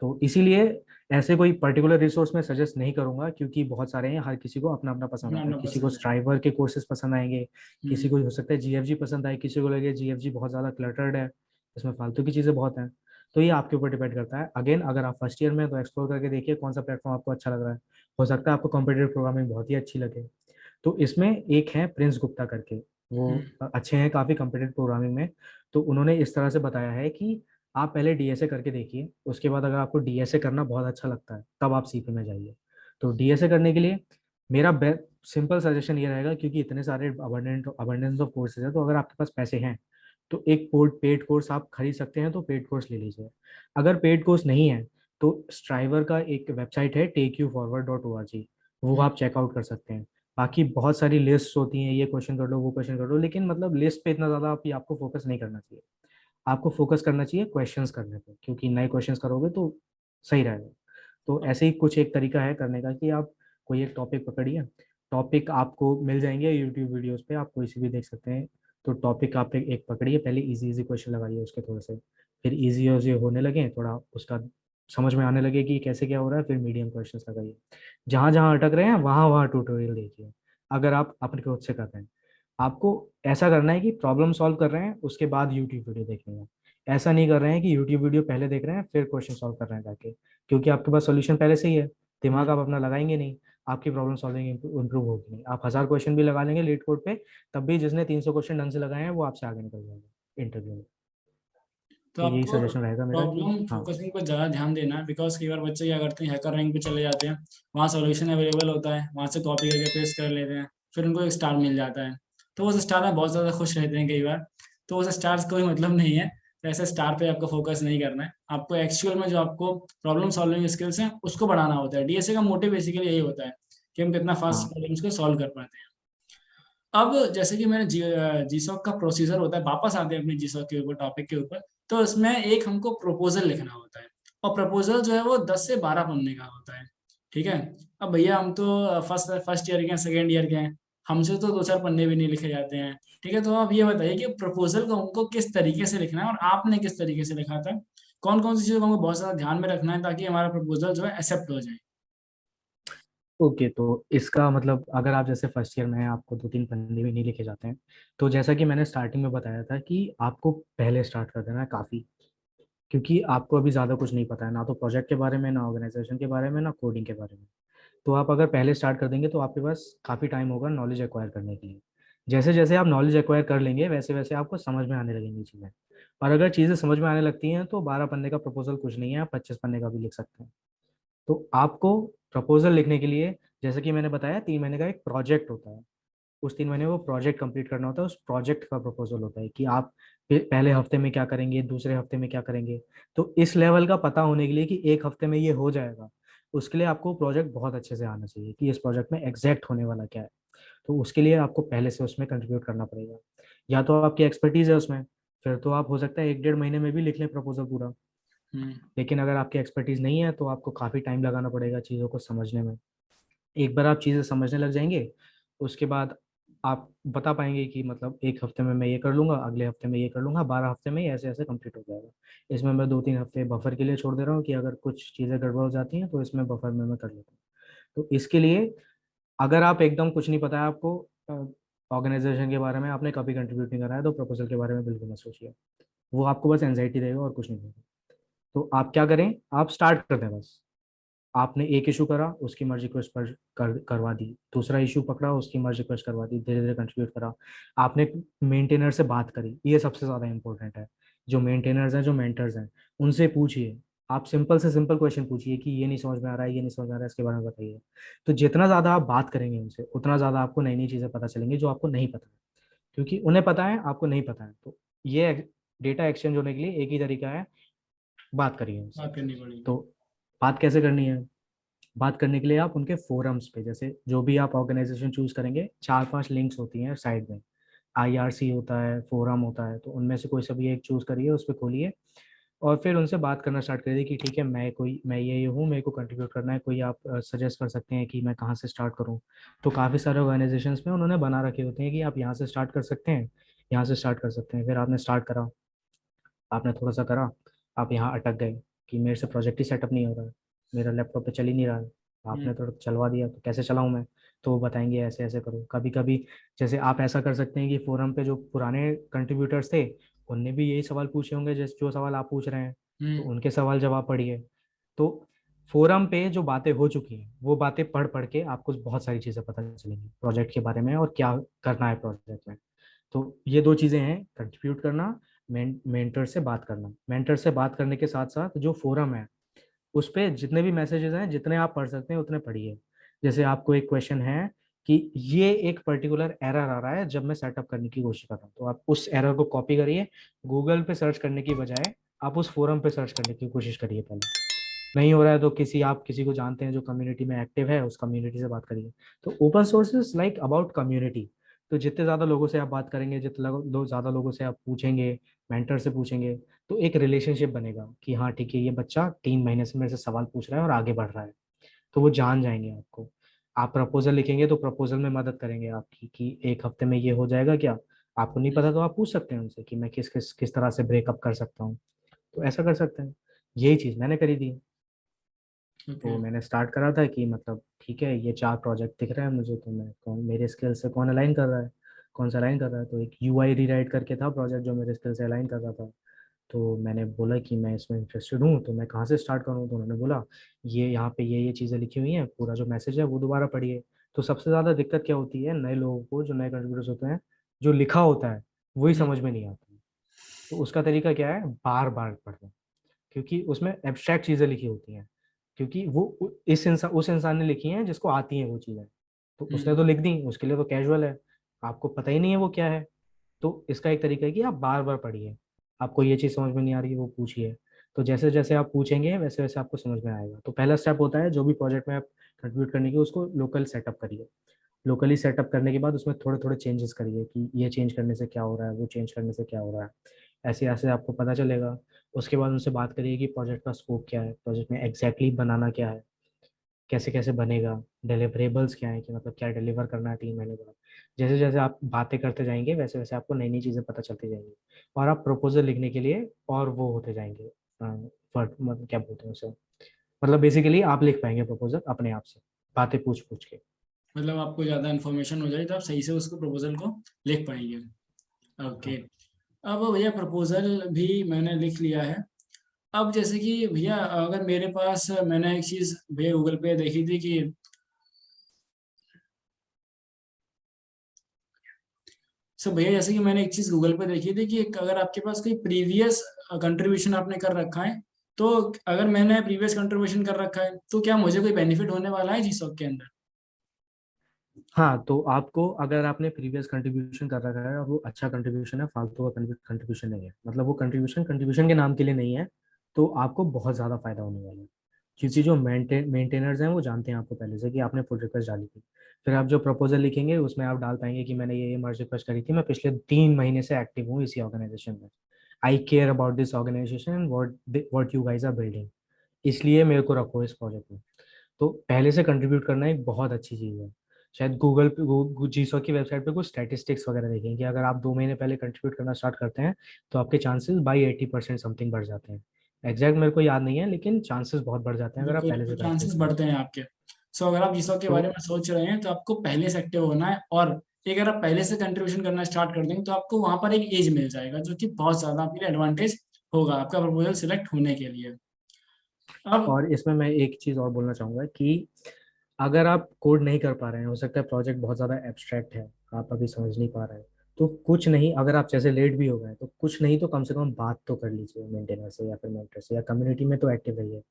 तो इसीलिए ऐसे कोई पर्टिकुलर रिसोर्स में सजेस्ट नहीं करूंगा, क्योंकि बहुत सारे हैं, हर किसी को अपना अपना पसंद अपना आता है। अपना किसी को पसंद है। स्ट्राइवर के कोर्सेज पसंद आएंगे, किसी हम्म। को हो सकता है जीएफजी पसंद आए, किसी को लगे जीएफजी बहुत ज्यादा क्लटर्ड है, इसमें फालतू की चीजें बहुत हैं। तो ये आपके ऊपर डिपेंड करता है। अगेन, अगर आप फर्स्ट ईयर में हैं, तो एक्सप्लोर करके देखिए कौन सा प्लेटफॉर्म आपको अच्छा लग रहा है। हो सकता है आपको कॉम्पिटेटिव प्रोग्रामिंग बहुत ही अच्छी लगे। तो इसमें एक है प्रिंस गुप्ता करके, वो हम्म। अच्छे हैं काफी कॉम्पिटेटिव प्रोग्रामिंग में। तो उन्होंने इस तरह से बताया है कि आप पहले डीएसए करके देखिए, उसके बाद अगर आपको डीएसए करना बहुत अच्छा लगता है तब आप सीपी में जाइए। तो डीएसए करने के लिए मेरा सिंपल सजेशन ये रहेगा, क्योंकि इतने सारे अबंडेंस ऑफ कोर्सेज है, तो अगर आपके पास पैसे हैं तो एक पेड कोर्स आप खरीद सकते हैं, तो पेड कोर्स ले लीजिए। अगर पेड कोर्स नहीं है तो स्ट्राइवर का एक वेबसाइट है takeyouforward.org, वो हम्म। आप चेकआउट कर सकते हैं। बाकी बहुत सारी लिस्ट होती हैं, ये क्वेश्चन कर लो वो क्वेश्चन कर लो, लेकिन मतलब लिस्ट पे इतना ज़्यादा आपको फोकस नहीं करना चाहिए। आपको फोकस करना चाहिए क्वेश्चंस करने पे, क्योंकि नए क्वेश्चंस करोगे तो सही रहेगा। तो ऐसे ही कुछ एक तरीका है करने का कि आप कोई एक टॉपिक पकड़िए। टॉपिक आपको मिल जाएंगे यूट्यूब वीडियोस पे, आप कोई सी भी देख सकते हैं। तो टॉपिक आप एक पकड़िए, पहले इजी इजी क्वेश्चन लगाइए उसके थोड़े से, फिर इजी इजी होने लगे, थोड़ा उसका समझ में आने लगे कि कैसे क्या हो रहा है, फिर मीडियम क्वेश्चंस लगाइए। जहाँ जहाँ अटक रहे हैं वहाँ वहाँ ट्यूटोरियल देखिए, अगर आप अपने खुद से कर रहे हैं। आपको ऐसा करना है कि प्रॉब्लम सॉल्व कर रहे हैं उसके बाद यूट्यूब वीडियो देखेंगे। ऐसा नहीं कर रहे हैं कि यूट्यूब वीडियो पहले देख रहे हैं फिर क्वेश्चन सॉल्व कर रहे हैं जाके, क्योंकि आपके पास सॉल्यूशन पहले से ही है। दिमाग हम्म। आप अपना लगाएंगे नहीं, आपकी प्रॉब्लम सॉल्विंग इंप्रूव होगी नहीं। आप 1000 क्वेश्चन भी लगा लेंगे लेट कोड पे, तब भी जिसने 300 क्वेश्चन ढंग से लगाए हैं वो आपसे आगे निकल जाएगा इंटरव्यू में। तो तो यही आपको सजेशन रहेगा मेरा कि प्रॉब्लम हाँ। फोकसिंग पर ज़्यादा ध्यान देना है, बिकॉज कई बार बच्चे क्या करते हैं, हैकर रैंक पे चले जाते हैं, वहाँ सॉल्यूशन अवेलेबल होता है, वहाँ से कॉपी करके पेस्ट कर लेते हैं, फिर उनको एक स्टार मिल जाता है, तो उस स्टार में बहुत ज़्यादा खुश रहते हैं कई बार। तो उस स्टार से कोई मतलब नहीं है। तो ऐसे स्टार पे आपको फोकस नहीं करना है, आपको एक्चुअल में जो आपको प्रॉब्लम सॉल्विंग स्किल्स हैं उसको बढ़ाना होता है। डीएसए का मोटिव बेसिकली यही होता है कि हम कितना फास्ट हाँ। प्रॉब्लम्स को सॉल्व कर पाते हैं। अब जैसे कि मैंने जीसॉक का प्रोसीजर होता है, वापस आते हैं अपने जीसॉक के ऊपर, टॉपिक के ऊपर। तो इसमें एक हमको प्रपोजल लिखना होता है, और प्रपोजल जो है वो 10 से 12 पन्ने का होता है। ठीक है। अब भैया हम तो फर्स्ट फर्स्ट ईयर के हैं, सेकेंड ईयर के हैं, हमसे तो दो चार पन्ने भी नहीं लिखे जाते हैं। ठीक है, तो आप ये बताइए कि प्रपोजल को हमको किस तरीके से लिखना है, और आपने किस तरीके से लिखा था? कौन कौन सी चीज़ों को हमको बहुत ज़्यादा ध्यान में रखना है ताकि हमारा प्रपोजल जो है एक्सेप्ट हो जाए? ओके, तो इसका मतलब अगर आप जैसे फर्स्ट ईयर में हैं, आपको 2-3 पन्ने भी नहीं लिखे जाते हैं, तो जैसा कि मैंने स्टार्टिंग में बताया था कि आपको पहले स्टार्ट कर देना है काफ़ी। क्योंकि आपको अभी ज़्यादा कुछ नहीं पता है, ना तो प्रोजेक्ट के बारे में, ना ऑर्गेनाइजेशन के बारे में, ना कोडिंग के बारे में। तो आप अगर पहले स्टार्ट कर देंगे तो आपके पास काफ़ी टाइम होगा नॉलेज एक्वायर करने के लिए। जैसे जैसे आप नॉलेज एक्वायर कर लेंगे वैसे वैसे आपको समझ में आने लगेंगी चीज़ें। और अगर चीज़ें समझ में आने लगती हैं तो 12 पन्ने का प्रपोजल कुछ नहीं है, आप 25 पन्ने का भी लिख सकते हैं। तो आपको प्रपोजल लिखने के लिए, जैसे कि मैंने बताया, 3 महीने का एक प्रोजेक्ट होता है। उस 3 महीने में वो प्रोजेक्ट कंप्लीट करना होता है, उस प्रोजेक्ट का प्रपोजल होता है कि आप पहले हफ्ते में क्या करेंगे, दूसरे हफ्ते में क्या करेंगे। तो इस लेवल का पता होने के लिए कि एक हफ्ते में ये हो जाएगा, उसके लिए आपको प्रोजेक्ट बहुत अच्छे से आना चाहिए कि इस प्रोजेक्ट में एग्जैक्ट होने वाला क्या है। तो उसके लिए आपको पहले से उसमें कंट्रीब्यूट करना पड़ेगा। या तो आपकी एक्सपर्टीज है उसमें, फिर तो आप हो सकता है 1-1.5 महीने में भी लिख लें प्रपोजल पूरा। हम्म। लेकिन अगर आपकी एक्सपर्टीज नहीं है तो आपको काफ़ी टाइम लगाना पड़ेगा चीज़ों को समझने में। एक बार आप चीज़ें समझने लग जाएंगे, उसके बाद आप बता पाएंगे कि मतलब एक हफ्ते में मैं ये कर लूंगा, अगले हफ्ते में ये कर लूंगा, 12 हफ्ते में ही ऐसे ऐसे कंप्लीट हो जाएगा। इसमें मैं 2-3 हफ्ते बफर के लिए छोड़ दे रहा हूँ कि अगर कुछ चीज़ें गड़बड़ हो जाती हैं तो इसमें बफर में मैं कर लेता हूँ। तो इसके लिए, अगर आप एकदम कुछ नहीं पता है आपको ऑर्गेनाइजेशन के बारे में, आपने कभी कंट्रीब्यूट नहीं करा है, तो प्रपोजल के बारे में बिल्कुल मत सोचिए। वो आपको बस एंजाइटी देगा और कुछ नहीं देगा। तो आप क्या करें, आप स्टार्ट कर दें बस। आपने एक इशू करा, उसकी मर्ज रिक्वेस्ट करवा दी, दूसरा इशू पकड़ा, उसकी मर्ज रिक्वेस्ट करवा दी, धीरे धीरे कंट्रीब्यूट करा। आपने मेंटेनर से बात करी, ये सबसे ज़्यादा इंपॉर्टेंट है। जो मेंटेनर्स हैं, जो मेंटर्स हैं, उनसे पूछिए आप सिंपल से सिंपल क्वेश्चन पूछिए कि ये नहीं समझ में आ रहा है, ये नहीं समझ में आ रहा है, इसके बारे में बताइए। तो जितना ज्यादा आप बात करेंगे उनसे, उतना ज्यादा आपको नई नई चीजें पता चलेंगी जो आपको नहीं पता है, क्योंकि उन्हें पता है, आपको नहीं पता है। तो ये डेटा एक्सचेंज होने के लिए एक ही तरीका है, बात करिए उनसे। बात करनी पड़ेगी। तो बात कैसे करनी है? बात करने के लिए आप उनके फोरम्स पे, जैसे जो भी आप ऑर्गेनाइजेशन चूज करेंगे, 4-5 लिंक्स होती हैं साइड में। IRC होता है, फोरम होता है, तो उनमें से कोई सा भी एक चूज करिए, उस पर खोलिए और फिर उनसे बात करना स्टार्ट करिए कि ठीक है, मैं ये हूँ, मेरे को कंट्रीब्यूट करना है, कोई आप सजेस्ट कर सकते हैं कि मैं कहाँ से स्टार्ट करूँ। तो काफ़ी सारे ऑर्गेनाइजेशंस में उन्होंने बना रखे होते हैं कि आप यहाँ से स्टार्ट कर सकते हैं, यहाँ से स्टार्ट कर सकते हैं। फिर आपने स्टार्ट करा, आपने थोड़ा सा करा, आप यहाँ अटक गए कि मेरे से प्रोजेक्ट ही सेटअप नहीं हो रहा है, मेरा लैपटॉप पे चल ही नहीं रहा है। आपने थोड़ा चलवा दिया, तो कैसे चलाऊँ मैं? तो वो बताएंगे ऐसे ऐसे करो। कभी कभी जैसे आप ऐसा कर सकते हैं कि फोरम पे जो पुराने कंट्रीब्यूटर्स थे, उनने भी यही सवाल पूछे होंगे जैसे जो सवाल आप पूछ रहे हैं, तो हम्म। उनके सवाल जवाब पढ़िए। तो फोरम पे जो बातें हो चुकी हैं, वो बातें पढ़ पढ़ के आपको बहुत सारी चीज़ें पता चलेंगी प्रोजेक्ट के बारे में और क्या करना है प्रोजेक्ट में। तो ये दो चीज़ें हैं, कंट्रीब्यूट करना, मेंटर से बात करना। मेंटर से बात करने के साथ साथ जो फोरम है, उस पे जितने भी मैसेजेस हैं, जितने आप पढ़ सकते हैं उतने पढ़िए। जैसे आपको एक क्वेश्चन है कि ये एक पर्टिकुलर एरर आ रहा है जब मैं सेटअप करने की कोशिश कर रहा हूँ, तो आप उस एरर को कॉपी करिए, गूगल पे सर्च करने की बजाय आप उस फोरम पे सर्च करने की कोशिश करिए पहले। नहीं हो रहा है तो आप किसी को जानते हैं जो कम्युनिटी में एक्टिव है, उस कम्युनिटी से बात करिए। तो open source is like about community. तो जितने ज़्यादा लोगों से आप बात करेंगे, जितने ज़्यादा लोगों से आप पूछेंगे, मेंटर से पूछेंगे, तो एक रिलेशनशिप बनेगा कि हाँ ठीक है, ये बच्चा 3 महीने से मेरे से सवाल पूछ रहा है और आगे बढ़ रहा है। तो वो जान जाएंगे आपको। आप प्रपोजल लिखेंगे तो प्रपोजल में मदद करेंगे आपकी कि 1 हफ्ते में ये हो जाएगा क्या। आपको नहीं पता तो आप पूछ सकते हैं उनसे कि मैं किस किस किस तरह से ब्रेकअप कर सकता हूँ। तो ऐसा कर सकते हैं। यही चीज़ मैंने करी थी। ओके। तो मैंने स्टार्ट करा था कि मतलब ठीक है, ये 4 प्रोजेक्ट दिख रहे हैं मुझे, तो मैं कौन मेरे स्किल से कौन अलाइन कर रहा है, कौन सा अलाइन कर रहा है। तो एक UI रीराइट करके था प्रोजेक्ट जो मेरे स्किल से अलाइन कर रहा था। तो मैंने बोला कि मैं इसमें इंटरेस्टेड हूँ, तो मैं कहाँ से स्टार्ट करूँ। तो उन्होंने बोला ये यहाँ पे ये चीज़ें लिखी हुई हैं, पूरा जो मैसेज है वो दोबारा पढ़िए। तो सबसे ज़्यादा दिक्कत क्या होती है नए लोगों को, जो नए कंट्रीब्यूटर्स होते हैं, जो लिखा होता है वही हम्म। समझ में नहीं आता है। तो उसका तरीका क्या है, बार बार पढ़ना, क्योंकि उसमें एब्स्ट्रैक्ट चीज़ें लिखी होती हैं, क्योंकि वो उस इंसान ने लिखी हैं जिसको आती हैं वो चीज़ें। तो उसने हम्म। तो लिख दी, उसके लिए तो कैजुअल है, आपको पता ही नहीं है वो क्या है। तो इसका एक तरीका है कि आप बार बार पढ़िए, आपको ये चीज़ समझ में नहीं आ रही है वो पूछिए। तो जैसे जैसे आप पूछेंगे वैसे वैसे आपको समझ में आएगा। तो पहला स्टेप होता है जो भी प्रोजेक्ट में आप कंट्रीब्यूट करने की, उसको लोकल सेटअप करिए। लोकली सेटअप करने के बाद उसमें थोड़े थोड़े चेंजेस करिए कि ये चेंज करने से क्या हो रहा है, वो चेंज करने से क्या हो रहा है। ऐसे ऐसे आपको पता चलेगा। उसके बाद उनसे बात करिए कि प्रोजेक्ट का स्कोप क्या है, प्रोजेक्ट में एग्जैक्टली बनाना क्या है, कैसे कैसे बनेगा, डिलीवरेबल्स क्या है कि मतलब क्या डिलीवर करना है 3 महीने बाद। जैसे जैसे आप बातें करते जाएंगे वैसे वैसे आपको नई नई चीज़ें पता चलती जाएंगी, और आप प्रपोजल लिखने के लिए और वो होते जाएंगे। मतलब क्या बोलते हैं उसे, मतलब बेसिकली आप लिख पाएंगे प्रपोजल अपने आप से, बातें पूछ पूछ के। मतलब आपको ज़्यादा इन्फॉर्मेशन हो जाए तो आप सही से उसको प्रपोजल को लिख पाएंगे। ओके। हाँ अब भैया प्रपोजल भी मैंने लिख लिया है। अब जैसे कि भैया अगर मेरे पास, मैंने एक चीज़ भैया गूगल पे देखी थी कि सो भैया जैसे कि मैंने एक चीज़ गूगल पे देखी थी कि अगर आपके पास कोई प्रीवियस कंट्रीब्यूशन आपने कर रखा है, तो अगर मैंने प्रीवियस कंट्रीब्यूशन कर रखा है तो क्या मुझे कोई बेनिफिट होने वाला है जीसॉक के अंदर? हाँ, तो आपको अगर आपने प्रीवियस कंट्रीब्यूशन कर रखा है और वो अच्छा कंट्रीब्यूशन है, फालतू का कंट्रीब्यूशन नहीं है, मतलब वो कंट्रीब्यूशन कंट्रीब्यूशन के नाम के लिए नहीं है, तो आपको बहुत ज़्यादा फायदा होने वाला है। क्योंकि जो मेंटेनर्स हैं वो जानते हैं आपको पहले से कि आपने पुल रिक्वेस्ट डाली थी। फिर आप जो प्रपोजल लिखेंगे उसमें आप डाल पाएंगे कि मैंने ये मर्ज रिक्वेस्ट करी थी, मैं पिछले 3 महीने से एक्टिव हूँ इसी ऑर्गेनाइजेशन में, I care about this organisation, what you guys are building, इसलिए मेरे को रखो इस प्रोजेक्ट में। तो पहले से कंट्रीब्यूट करना एक बहुत अच्छी चीज़ है। शायद गूगल पे जीसो की वेबसाइट पे कुछ स्टैटिस्टिक्स वगैरह देखें कि अगर आप 2 महीने पहले कंट्रीब्यूट करना स्टार्ट करते हैं तो आपके चांसेस बाई 80% समथिंग बढ़ जाते हैं। एग्जैक्ट मेरे को याद नहीं है, लेकिन चांसेस बहुत बढ़ जाते हैं अगर आप बिल्कुल पहले से बिल्कुल कंट्रीब्यूट चांसेस करें। बढ़ते हैं आपके। सो अगर आप जीसॉक के तो बारे में सोच रहे हैं तो आपको पहले से एक्टिव होना है, और एक अगर आप पहले से कंट्रीब्यूशन करना स्टार्ट कर देंगे तो आपको वहां पर एक एज मिल जाएगा जो कि बहुत ज्यादा आपके लिए एडवांटेज होगा आपका प्रपोजल सिलेक्ट होने के लिए। अब और इसमें मैं एक चीज़ और बोलना चाहूँगा कि अगर आप कोड नहीं कर पा रहे हैं, हो सकता है प्रोजेक्ट बहुत ज़्यादा एब्स्ट्रैक्ट है, आप अभी समझ नहीं पा रहे हैं, तो कुछ नहीं, अगर आप जैसे लेट भी हो गए तो कुछ नहीं तो कम से कम बात तो कर लीजिए मेंटेनर से या फिर मेंटर से, या कम्युनिटी में तो एक्टिव रहिए।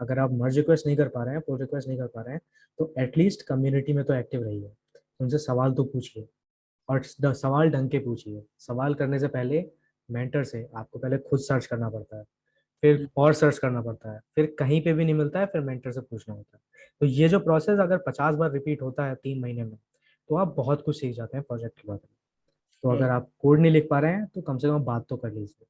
अगर आप मर्ज रिक्वेस्ट नहीं कर पा रहे हैं, पुल रिक्वेस्ट नहीं कर पा रहे हैं, तो एटलीस्ट कम्युनिटी में तो एक्टिव रहिए। उनसे सवाल तो पूछिए, और सवाल ढंग के पूछिए। सवाल करने से पहले मेंटर से आपको पहले खुद सर्च करना पड़ता है, फिर और सर्च करना पड़ता है, फिर कहीं पे भी नहीं मिलता है, फिर मेंटर से पूछना होता है। तो ये जो प्रोसेस अगर 50 बार रिपीट होता है 3 महीने में, तो आप बहुत कुछ सीख जाते हैं प्रोजेक्ट के बारे में। तो अगर आप कोड नहीं लिख पा रहे हैं तो कम से कम बात तो कर लीजिए।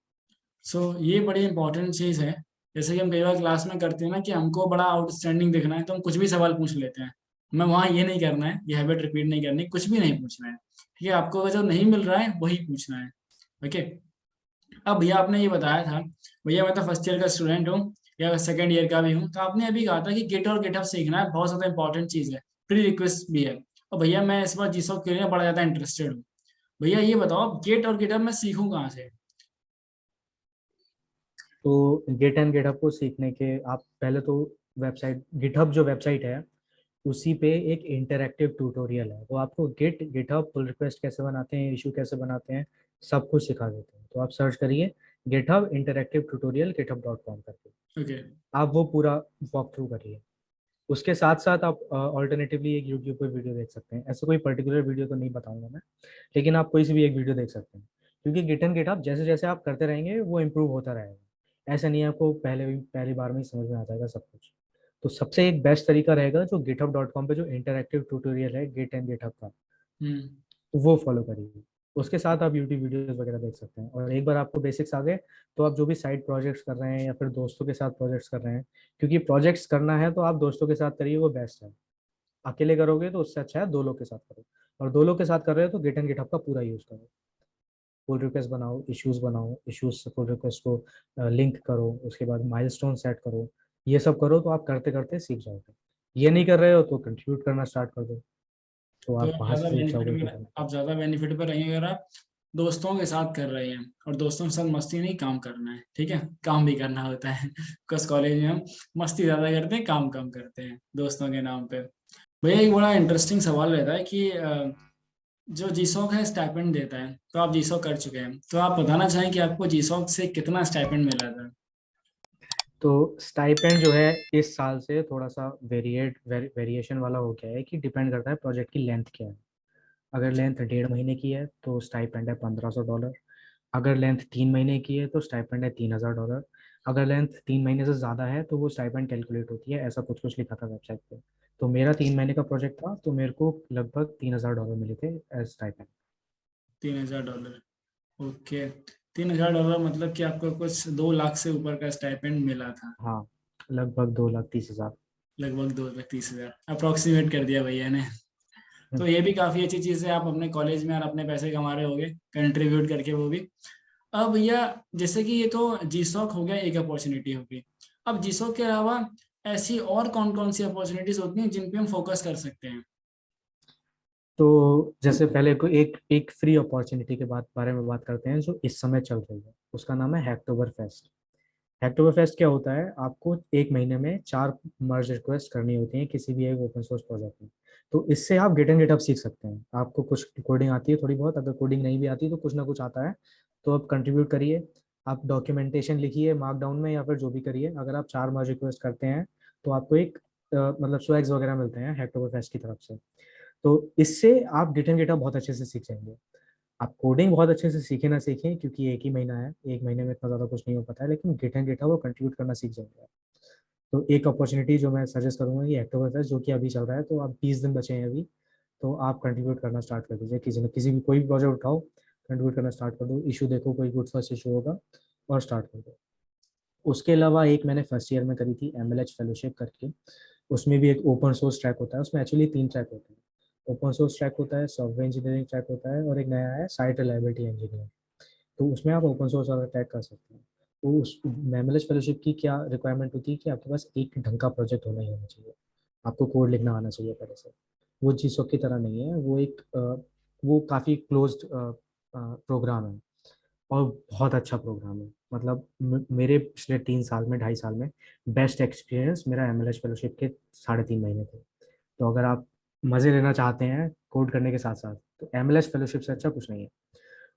सो ये बड़ी इंपॉर्टेंट चीज़ है। जैसे कि हम कई बार क्लास में करते हैं ना कि हमको बड़ा आउटस्टैंडिंग दिखना है तो हम कुछ भी सवाल पूछ लेते हैं। हमें वहाँ ये नहीं करना है, ये हैबिट रिपीट नहीं करनी, कुछ भी नहीं पूछना है। ठीक है, आपको अगर जो नहीं मिल रहा है वही पूछना है। ओके। अब भैया आपने ये बताया था, भैया मैं तो फर्स्ट ईयर का स्टूडेंट हूँ या सेकंड ईयर का भी हूँ, तो आपने अभी कहा था कि गिट और गिटहब सीखना है, बहुत ज़्यादा इंपॉर्टेंट चीज़ है, प्री रिक्वेस्ट भी है। और भैया मैं इस बार जीसॉक के लिए बड़ा ज़्यादा इंटरेस्टेड हूँ। भैया ये बताओ गिट और गिटहब मैं सीखूँ कहाँ से? तो गिट एंड गिटहब को सीखने के आप पहले तो वेबसाइट, गिटहब जो वेबसाइट है उसी पे एक इंटरैक्टिव ट्यूटोरियल है, वो आपको गिट गिटहब पुल रिक्वेस्ट कैसे बनाते हैं, इशू कैसे बनाते हैं, सब कुछ सिखा देते हैं। तो आप सर्च करिए गिटहब इंटरैक्टिव ट्यूटोरियल github.com करके, ओके। आप वो पूरा वॉक थ्रू करिए। उसके साथ साथ आप ऑल्टरनेटिवली एक यूट्यूब पे वीडियो देख सकते हैं। ऐसे कोई पर्टिकुलर वीडियो तो नहीं बताऊंगा मैं, लेकिन आप कोई सी भी एक वीडियो देख सकते हैं। क्योंकि गिट एंड गिटहब जैसे जैसे आप करते रहेंगे वो इम्प्रूव होता रहेगा। ऐसा नहीं है आपको पहली बार में ही समझ में आ जाएगा सब कुछ। तो सबसे एक बेस्ट तरीका रहेगा जो github.com पे जो इंटरैक्टिव ट्यूटोरियल है गिट एंड गिटहब का, हम्म। तो वो फॉलो करिए। उसके साथ आप यूट्यूब वीडियोस वगैरह देख सकते हैं, और एक बार आपको बेसिक्स आ गए तो आप जो भी साइड प्रोजेक्ट्स कर रहे हैं या फिर दोस्तों के साथ प्रोजेक्ट्स कर रहे हैं, क्योंकि प्रोजेक्ट्स करना है तो आप दोस्तों के साथ करिए, वो बेस्ट है। अकेले करोगे तो उससे अच्छा है दो लोग के साथ करो। और दो लोग के साथ कर रहे हो तो गिट एंड गिटहब का पूरा यूज करो। पुल रिक्वेस्ट बनाओ, इश्यूज से पुल रिक्वेस्ट को लिंक करो, उसके बाद माइलस्टोन सेट करो। ये सब करो तो आप करते करते सीख जाओगे। ये नहीं कर रहे हो तो कंट्रीब्यूट करना स्टार्ट कर दो, तो तो आप वहां से सीख जाओगे कि आप ज़्यादा बेनिफिट पर रहेंगे अगर आप दोस्तों के साथ कर रहे हैं। और दोस्तों के साथ मस्ती नहीं, काम करना है, ठीक है, काम भी करना होता है बिकॉज कॉलेज में हम मस्ती ज़्यादा करते हैं, काम कम करते हैं दोस्तों के नाम पे। भैया एक बड़ा इंटरेस्टिंग सवाल रहता है कि जो जीसॉक है स्टाइपेंड देता है, तो आप जीसॉक कर चुके हैं, तो आप बताना चाहें कि आपको जीसॉक से कितना स्टाइपेंड मिला था? तो स्टाइपेंड जो है इस साल से थोड़ा सा वेरिएशन वाला हो गया है, कि डिपेंड करता है प्रोजेक्ट की लेंथ क्या है। अगर लेंथ 1.5 महीने की है तो स्टाइपेंड है $1500। अगर लेंथ 3 महीने की है तो स्टाइपेंड है $3000। अगर लेंथ 3 महीने से ज़्यादा है तो वो स्टाइपेंड कैलकुलेट होती है, ऐसा कुछ कुछ लिखा था वेबसाइट पे। तो मेरा 3 महीने का प्रोजेक्ट था तो मेरे को लगभग $3000 मिले थे एज स्टाइपेंड। $3000। ओके। $3000 मतलब कि आपको कुछ 2 लाख से ऊपर का स्टाइपेंड मिला था। हाँ, लगभग 2,30,000। लगभग 2 लाख 30 हजार अप्रोक्सीमेट कर दिया भैया ने। तो ये भी काफी अच्छी चीज है, आप अपने कॉलेज में और अपने पैसे कमा रहे होगे कंट्रीब्यूट करके, वो भी। अब भैया जैसे कि ये तो जीसॉक हो गया, एक अपॉर्चुनिटी होगी। अब जीसॉक के अलावा ऐसी और कौन कौन सी अपॉर्चुनिटीज होती हैं जिन पे हम फोकस कर सकते हैं? तो जैसे पहले को एक एक फ्री अपॉर्चुनिटी के बारे में बात करते हैं जो इस समय चल रही है, उसका नाम है हैकटोबर फेस्ट। हैकटोबर फेस्ट क्या होता है, आपको 1 महीने में 4 मर्ज रिक्वेस्ट करनी होती है किसी भी एक ओपन सोर्स प्रोजेक्ट में। तो इससे आप गिट एंड गिटहब सीख सकते हैं। आपको कुछ कोडिंग आती है थोड़ी बहुत, अगर कोडिंग नहीं भी आती तो कुछ ना कुछ आता है, तो आप कंट्रीब्यूट करिए। आप डॉक्यूमेंटेशन लिखिए मार्कडाउन में या फिर जो भी करिए। अगर आप 4 मर्ज रिक्वेस्ट करते हैं तो आपको एक मतलब स्वैग्स वगैरह मिलते हैं हैकटोबर फेस्ट की तरफ से। तो इससे आप गिट एंड गिटहब बहुत अच्छे से सीख जाएंगे। आप कोडिंग बहुत अच्छे से सीखे ना सीखें, क्योंकि एक ही महीना है, 1 महीने में इतना ज़्यादा कुछ नहीं हो पाता है, लेकिन गिट एंड गिटहब वो कंट्रीब्यूट करना सीख जाएंगे। तो एक अपॉर्चुनिटी जो मैं सजेस्ट करूंगा ये अक्टूबर फेस्ट, जो कि अभी चल रहा है, तो आप 20 दिन बचे हैं अभी, तो आप कंट्रीब्यूट करना स्टार्ट कर दीजिए। किसी न किसी भी कोई भी प्रोजेक्ट उठाओ, कंट्रीब्यूट करना स्टार्ट कर दो, इशू देखो कोई गुड फर्स्ट इशू होगा और स्टार्ट कर दो। उसके अलावा एक मैंने फर्स्ट ईयर में करी थी MLH फेलोशिप करके। उसमें भी एक ओपन सोर्स ट्रैक होता है, उसमें एक्चुअली 3 ट्रैक होते हैं। ओपन सोर्स ट्रैक होता है, सॉफ्टवेयर इंजीनियरिंग ट्रैक होता है, और एक नया है साइट रिलायबिलिटी इंजीनियर। तो उसमें आप ओपन सोर्स वाला ट्रैक कर सकते हैं। तो उस मेमोलेस फेलोशिप की क्या रिक्वायरमेंट होती है कि आपके पास एक ढंग का प्रोजेक्ट होना ही होना चाहिए। आपको कोड लिखना आना चाहिए पहले से। वो जीसो की तरह नहीं है, वो एक वो काफ़ी क्लोज्ड प्रोग्राम है, और बहुत अच्छा प्रोग्राम है। मतलब मेरे पिछले 3 साल में 2.5 साल में बेस्ट एक्सपीरियंस मेरा MLS फेलोशिप के 3.5 महीने थे। तो अगर आप मज़े लेना चाहते हैं कोड करने के साथ साथ, तो MLS फेलोशिप से अच्छा कुछ नहीं है।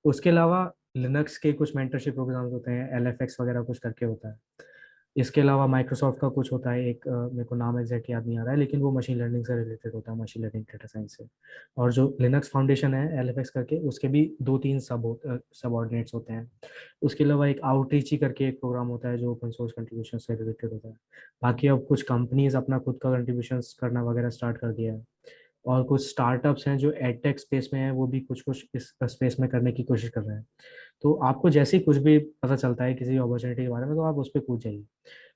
उसके अलावा लिनक्स के कुछ मेंटरशिप प्रोग्राम्स होते हैं, LFX वगैरह कुछ करके होता है। इसके अलावा माइक्रोसॉफ्ट का कुछ होता है एक, मेरे को नाम एग्जैक्ट याद नहीं आ रहा है, लेकिन वो मशीन लर्निंग से रिलेटेड होता है, मशीन लर्निंग डेटा साइंस से। और जो लिनक्स फाउंडेशन है LFX करके, उसके भी 2-3 सब ऑर्डिनेट्स होते हैं। उसके अलावा एक आउटरीच ही करके एक प्रोग्राम होता है जो ओपन सोर्स कंट्रीब्यूशन से रिलेटेड होता है। बाकी अब कुछ कंपनीज अपना खुद का कंट्रीब्यूशन करना वगैरह स्टार्ट कर दिया है। और कुछ स्टार्टअप्स हैं जो एडटेक स्पेस में हैं, वो भी कुछ कुछ इस स्पेस में करने की कोशिश कर रहे हैं। तो आपको जैसे ही कुछ भी पता चलता है किसी अपॉर्चुनिटी के बारे में, तो आप उस पर कूद जाइए।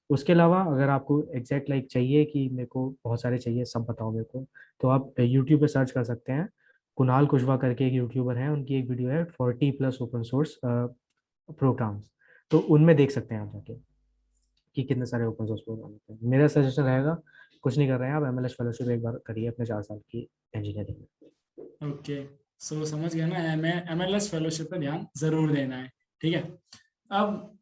उसके अलावा अगर आपको एग्जैक्ट लाइक चाहिए कि मेरे को बहुत सारे चाहिए, सब बताओ मेरे को, तो आप यूट्यूब पे सर्च कर सकते हैं। कुणाल कुशवाहा करके एक यूट्यूबर हैं, उनकी एक वीडियो है 40+ ओपन सोर्स प्रोग्राम्स। तो उनमें देख सकते हैं आप जाके कि कितने सारे ओपन सोर्स प्रोग्राम होते हैं। मेरा सजेशन रहेगा, कुछ नहीं कर रहे हैं आप, MLS फेलोशिप एक बार करिए अपने 4 साल की इंजीनियरिंग में। ओके, सो समझ गया ना, MLS फेलोशिप पे ध्यान जरूर देना है। ठीक है। अब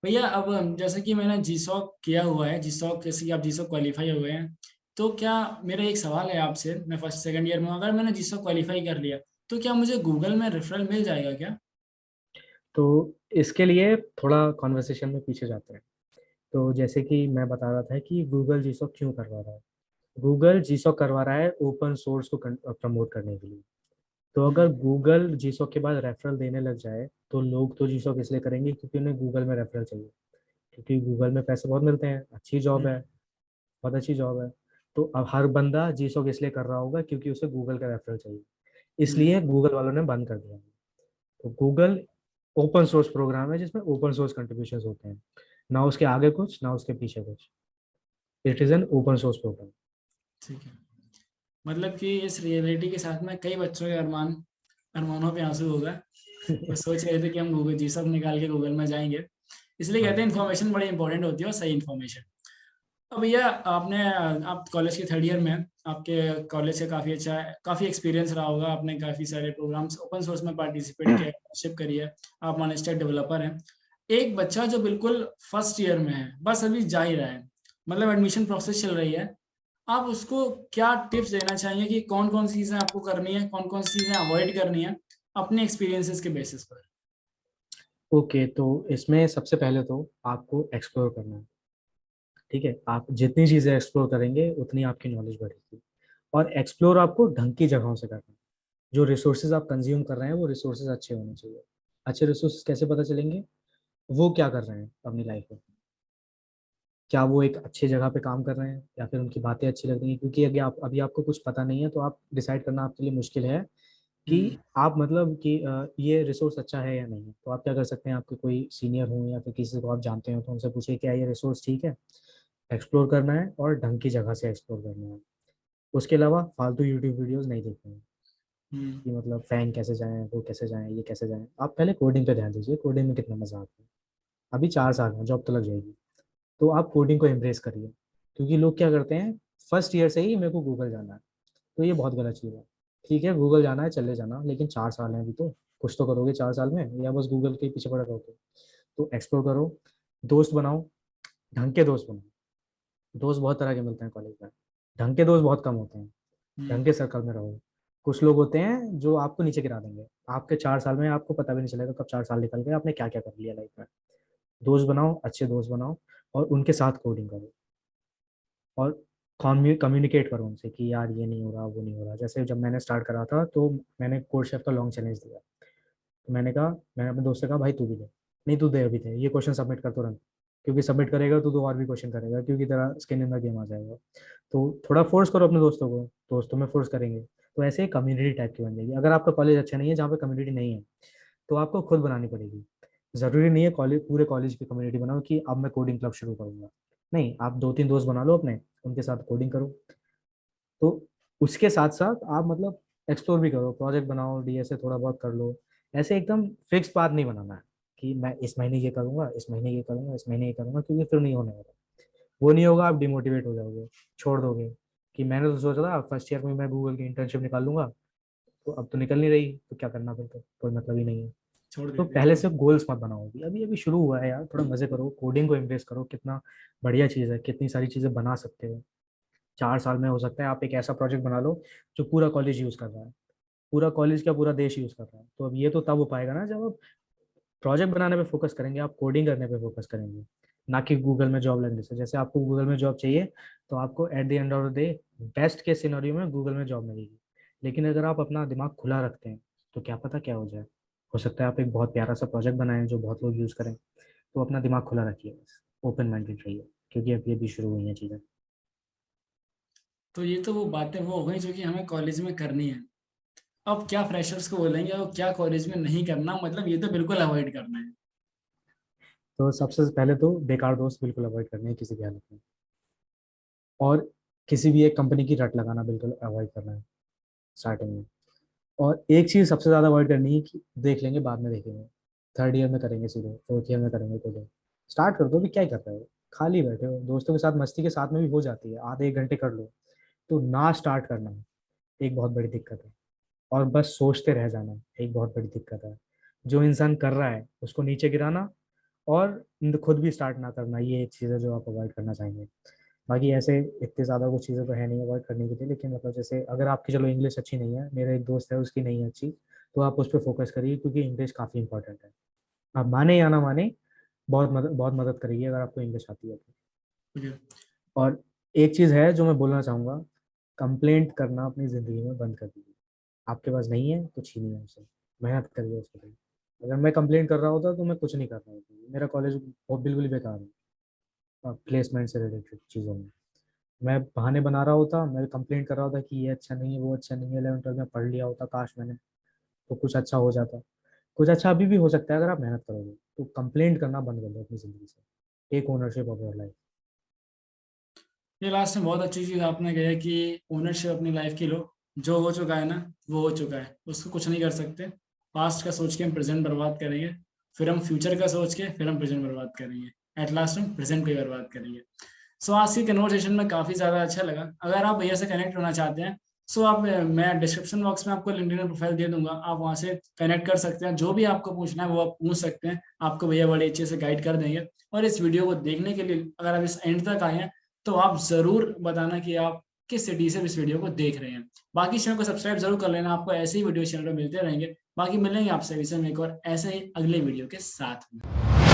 भैया, अब जैसे कि मैंने जीसॉक किया हुआ है, जीसॉक जैसे कि आप जीसॉक क्वालिफाई हुए हैं, तो क्या, मेरा एक सवाल है आपसे, मैं फर्स्ट सेकंड ईयर में हूं, अगर मैंने जीसॉक क्वालिफाई कर लिया तो क्या मुझे गूगल में रेफरल मिल जाएगा क्या? तो इसके लिए थोड़ा कॉन्वर्सेशन में पीछे जाते हैं। तो जैसे कि मैं बता रहा था कि गूगल जीसॉक क्यों करवा रहा है। गूगल जीसॉक करवा रहा है ओपन सोर्स को प्रमोट करने के लिए। तो अगर हम्म। गूगल जीसॉक के बाद रेफरल देने लग जाए, तो लोग तो जीसॉक इसलिए करेंगे क्योंकि उन्हें गूगल में रेफरल चाहिए, क्योंकि गूगल में पैसे बहुत मिलते हैं, अच्छी जॉब है, हम्म। बहुत अच्छी जॉब है। तो अब हर बंदा जीसॉक इसलिए कर रहा होगा क्योंकि उसे गूगल का रेफरल चाहिए, हम्म। इसलिए गूगल वालों ने बंद कर दिया। तो गूगल ओपन सोर्स प्रोग्राम है जिसमें ओपन सोर्स कंट्रीब्यूशन होते हैं, ना उसके आगे कुछ ना उसके पीछे कुछ। It is an open source program. ठीक है। मतलब कि इस रियलिटी के साथ में कई बच्चों के अरमानों पे आंसू होगा। वो सोच रहे थे कि हम गूगल जी सब निकाल के गूगल में जाएंगे। इसलिए कहते हाँ। हैं इन्फॉर्मेशन बड़ी इंपॉर्टेंट होती है, और सही इन्फॉर्मेशन। अब भैया, आप कॉलेज के थर्ड ईयर में हैं, आपके कॉलेज से काफ़ी अच्छा काफ़ी एक्सपीरियंस रहा होगा, आपने काफ़ी सारे प्रोग्राम्स ओपन सोर्स में पार्टिसिपेट किया, शिप करी है, आप मॉनेस्टर डेवलपर हैं। एक बच्चा जो बिल्कुल फर्स्ट ईयर में है, बस अभी जा ही रहा है, मतलब एडमिशन प्रोसेस चल रही है, आप उसको क्या टिप्स देना चाहेंगे कि कौन कौन सी चीज़ें आपको करनी है, कौन कौन सी चीज़ें अवॉइड करनी है, अपने एक्सपीरियंसेस के बेसिस पर? ओके, तो इसमें सबसे पहले तो आपको एक्सप्लोर करना है। ठीक है, आप जितनी चीज़ें एक्सप्लोर करेंगे उतनी आपकी नॉलेज बढ़ेगी। और एक्सप्लोर आपको ढंग की जगहों से करना है। जो रिसोर्सेज आप कंज्यूम कर रहे हैं वो रिसोर्सेज अच्छे होने चाहिए। अच्छे रिसोर्सेज कैसे पता चलेंगे? वो क्या कर रहे हैं अपनी लाइफ में, क्या वो एक अच्छी जगह पे काम कर रहे हैं या फिर उनकी बातें अच्छी लग रही हैं। क्योंकि अभी आपको कुछ पता नहीं है, तो आप डिसाइड करना आपके लिए मुश्किल है कि हम्म। आप मतलब कि ये रिसोर्स अच्छा है या नहीं। तो आप क्या कर सकते हैं, आपके कोई सीनियर हो या फिर किसी को आप जानते हो, तो उनसे पूछिए क्या ये रिसोर्स ठीक है। एक्सप्लोर करना है और ढंग की जगह से एक्सप्लोर करना है। उसके अलावा फालतू यूट्यूब वीडियोस नहीं देखने हैं हम्म। कि मतलब फैन कैसे जाएं, वो कैसे जाएं, ये कैसे जाएं। आप पहले कोडिंग पे ध्यान दीजिए, कोडिंग में कितना मजा आता है। अभी 4 साल में जॉब तो लग जाएगी, तो आप कोडिंग को एम्ब्रेस करिए। क्योंकि लोग क्या करते हैं, फर्स्ट ईयर से ही मेरे को गूगल जाना है, तो ये बहुत गलत चीज़ है। ठीक है, गूगल जाना है चले जाना, लेकिन 4 साल हैं अभी, तो कुछ तो करोगे 4 साल में, या बस गूगल के पीछे पड़े रहोगे? तो एक्सप्लोर करो, दोस्त बनाओ, ढंग के दोस्त बनाओ। दोस्त बहुत तरह के मिलते हैं कॉलेज में, ढंग के दोस्त बहुत कम होते हैं। ढंग हम्म। के सर्कल में रहो। कुछ लोग होते हैं जो आपको नीचे गिरा देंगे, आपके 4 साल में आपको पता भी नहीं चलेगा कब 4 साल निकल गए, आपने क्या क्या कर लिया लाइफ में। दोस्त बनाओ, अच्छे दोस्त बनाओ, और उनके साथ कोडिंग करो। और कम्युनिकेट करो उनसे कि यार ये नहीं हो रहा, वो नहीं हो रहा। जैसे जब मैंने स्टार्ट करा था, तो मैंने कोड शेफ का लॉन्ग चैलेंज दिया। तो मैंने अपने दोस्त से कहा भाई तू भी दे। नहीं तू दे, अभी दे ये क्वेश्चन सबमिट कर तुरंत, क्योंकि सबमिट करेगा तो और भी क्वेश्चन करेगा, क्योंकि तेरा स्किन इन द गेम आ जाएगा। तो थोड़ा फोर्स करो अपने दोस्तों को, दोस्तों में फोर्स करेंगे तो ऐसे कम्युनिटी टाइप की बन जाएगी। अगर आपका कॉलेज अच्छा नहीं है, जहाँ पे कम्युनिटी नहीं है, तो आपको खुद बनानी पड़ेगी। ज़रूरी नहीं है कॉलेज, पूरे कॉलेज की कम्युनिटी बनाओ कि अब मैं कोडिंग क्लब शुरू करूंगा। नहीं, आप 2-3 दोस्त बना लो अपने, उनके साथ कोडिंग करो। तो उसके साथ साथ आप मतलब एक्सप्लोर भी करो, प्रोजेक्ट बनाओ, DSA थोड़ा बहुत कर लो। ऐसे एकदम फिक्स बात नहीं बनाना है कि मैं इस महीने ये करूंगा, इस महीने ये करूंगा, इस महीने ये करूंगा, क्योंकि फिर नहीं होने वाला। वो नहीं होगा, आप डिमोटिवेट हो जाओगे, छोड़ दोगे। कि मैंने तो सोचा था फर्स्ट ईयर में मैं गूगल की इंटर्नशिप निकाल लूंगा, तो अब तो निकल नहीं रही, तो क्या करना, फिर तो कोई मतलब ही नहीं है। छोड़ तो देते हैं। पहले से गोल्स मत बनाओ, अभी अभी अभी शुरू हुआ है यार, थोड़ा मजे करो, कोडिंग को एम्ब्रेस करो। कितना बढ़िया चीज़ है, कितनी सारी चीज़ें बना सकते हो। 4 साल में हो सकता है आप एक ऐसा प्रोजेक्ट बना लो जो पूरा कॉलेज यूज़ कर रहा है। पूरा कॉलेज क्या पूरा देश यूज कर रहा है। तो अब ये तो तब हो पाएगा ना जब आप प्रोजेक्ट बनाने पे फोकस करेंगे, आप कोडिंग करने पे फोकस करेंगे, ना कि गूगल में जॉब लगने से। जैसे आपको गूगल में जॉब चाहिए तो आपको at the end of the day best case scenario में गूगल में जॉब मिलेगी। लेकिन अगर आप अपना दिमाग खुला रखते हैं तो क्या पता क्या हो जाए। हो सकता है आप एक बहुत प्यारा सा प्रोजेक्ट बनाएं जो बहुत लोग यूज करें। तो अपना दिमाग खुला रखिए, बस ओपन माइंडेड रहिए, क्योंकि अब ये भी शुरू हुई हैं चीज़ें। तो ये तो वो बातें वो हो गई जो कि हमें कॉलेज में करनी है। अब क्या फ्रेशर्स को बोलेंगे और क्या कॉलेज में नहीं करना, मतलब ये तो बिल्कुल अवॉइड करना है। तो सबसे पहले तो बेकार दोस्त बिल्कुल अवॉइड करने हैं किसी भी हालत में। और किसी भी एक कंपनी की रट लगाना बिल्कुल अवॉइड करना है स्टार्टिंग में। और एक चीज़ सबसे ज़्यादा अवॉइड करनी है कि देख लेंगे बाद में देखेंगे, थर्ड ईयर में करेंगे, सीधे फोर्थ ईयर में करेंगे। तो स्टार्ट कर दो, भी क्या ही कर रहे हो, खाली बैठे हो दोस्तों के साथ, मस्ती के साथ में भी हो जाती है, आधे एक घंटे कर लो। तो ना स्टार्ट करना एक बहुत बड़ी दिक्कत है। और बस सोचते रह जाना एक बहुत बड़ी दिक्कत है। जो इंसान कर रहा है उसको नीचे गिराना और खुद भी स्टार्ट ना करना, ये एक चीज़ है जो आप अवॉइड करना चाहेंगे। बाकी ऐसे इतने ज़्यादा कुछ चीज़ें तो है नहीं अवॉइड करने के लिए, लेकिन मतलब जैसे अगर आपकी चलो इंग्लिश अच्छी नहीं है, मेरा एक दोस्त है उसकी नहीं है अच्छी, तो आप उस पर फोकस करिए क्योंकि इंग्लिश काफ़ी इंपॉर्टेंट है। आप माने या ना माने, बहुत मदद करेगी अगर आपको इंग्लिश आती है तो। मुझे और एक चीज़ है जो मैं बोलना चाहूँगा, कंप्लेंट करना अपनी ज़िंदगी में बंद कर दीजिए। आपके पास नहीं है तो छीनिए उनसे, मेहनत करिए उसके लिए। अगर मैं कंप्लेंट कर रहा होता तो मैं कुछ नहीं कर रहा होता, मेरा कॉलेज बहुत बिल्कुल ही बेकार है प्लेसमेंट से रिलेटेड चीज़ों में। मैं बहाने बना रहा होता, मैं कंप्लेंट कर रहा होता कि ये अच्छा नहीं है, वो अच्छा नहीं है, 11 12 में पढ़ लिया होता काश मैंने, तो कुछ अच्छा हो जाता। कुछ अच्छा अभी भी हो सकता है अगर आप मेहनत करोगे। तो कंप्लेंट करना बंद कर दो अपनी ज़िंदगी से, take ownership of your life. ये लास्ट में बहुत अच्छी चीज़ आपने कही है कि ओनरशिप अपनी लाइफ की लो। जो हो चुका है ना, वो हो चुका है, उसको कुछ नहीं कर सकते। पास्ट का सोच के हम प्रेजेंट बर्बाद करेंगे, फिर हम फ्यूचर का सोच के फिर हम प्रेजेंट बर्बाद करेंगे, एट लास्ट हम प्रेजेंट को ही बर्बाद करेंगे। सो आज की कन्वर्सेशन में काफ़ी ज़्यादा अच्छा लगा। अगर आप भैया से कनेक्ट होना चाहते हैं, सो आप मैं डिस्क्रिप्शन बॉक्स में आपको लिंक्डइन प्रोफाइल दे दूंगा, आप वहाँ से कनेक्ट कर सकते हैं। जो भी आपको पूछना है वो आप पूछ सकते हैं, आपको भैया बड़े अच्छे से गाइड कर देंगे। और इस वीडियो को देखने के लिए अगर आप इस एंड तक आए हैं तो आप ज़रूर बताना कि आप किस सिटी से इस वीडियो को देख रहे हैं। बाकी चैनल को सब्सक्राइब जरूर कर लेना, आपको ऐसे ही वीडियो चैनल पर मिलते रहेंगे। बाकी मिलेंगे आपसे विषय में एक और ऐसे ही अगले वीडियो के साथ में।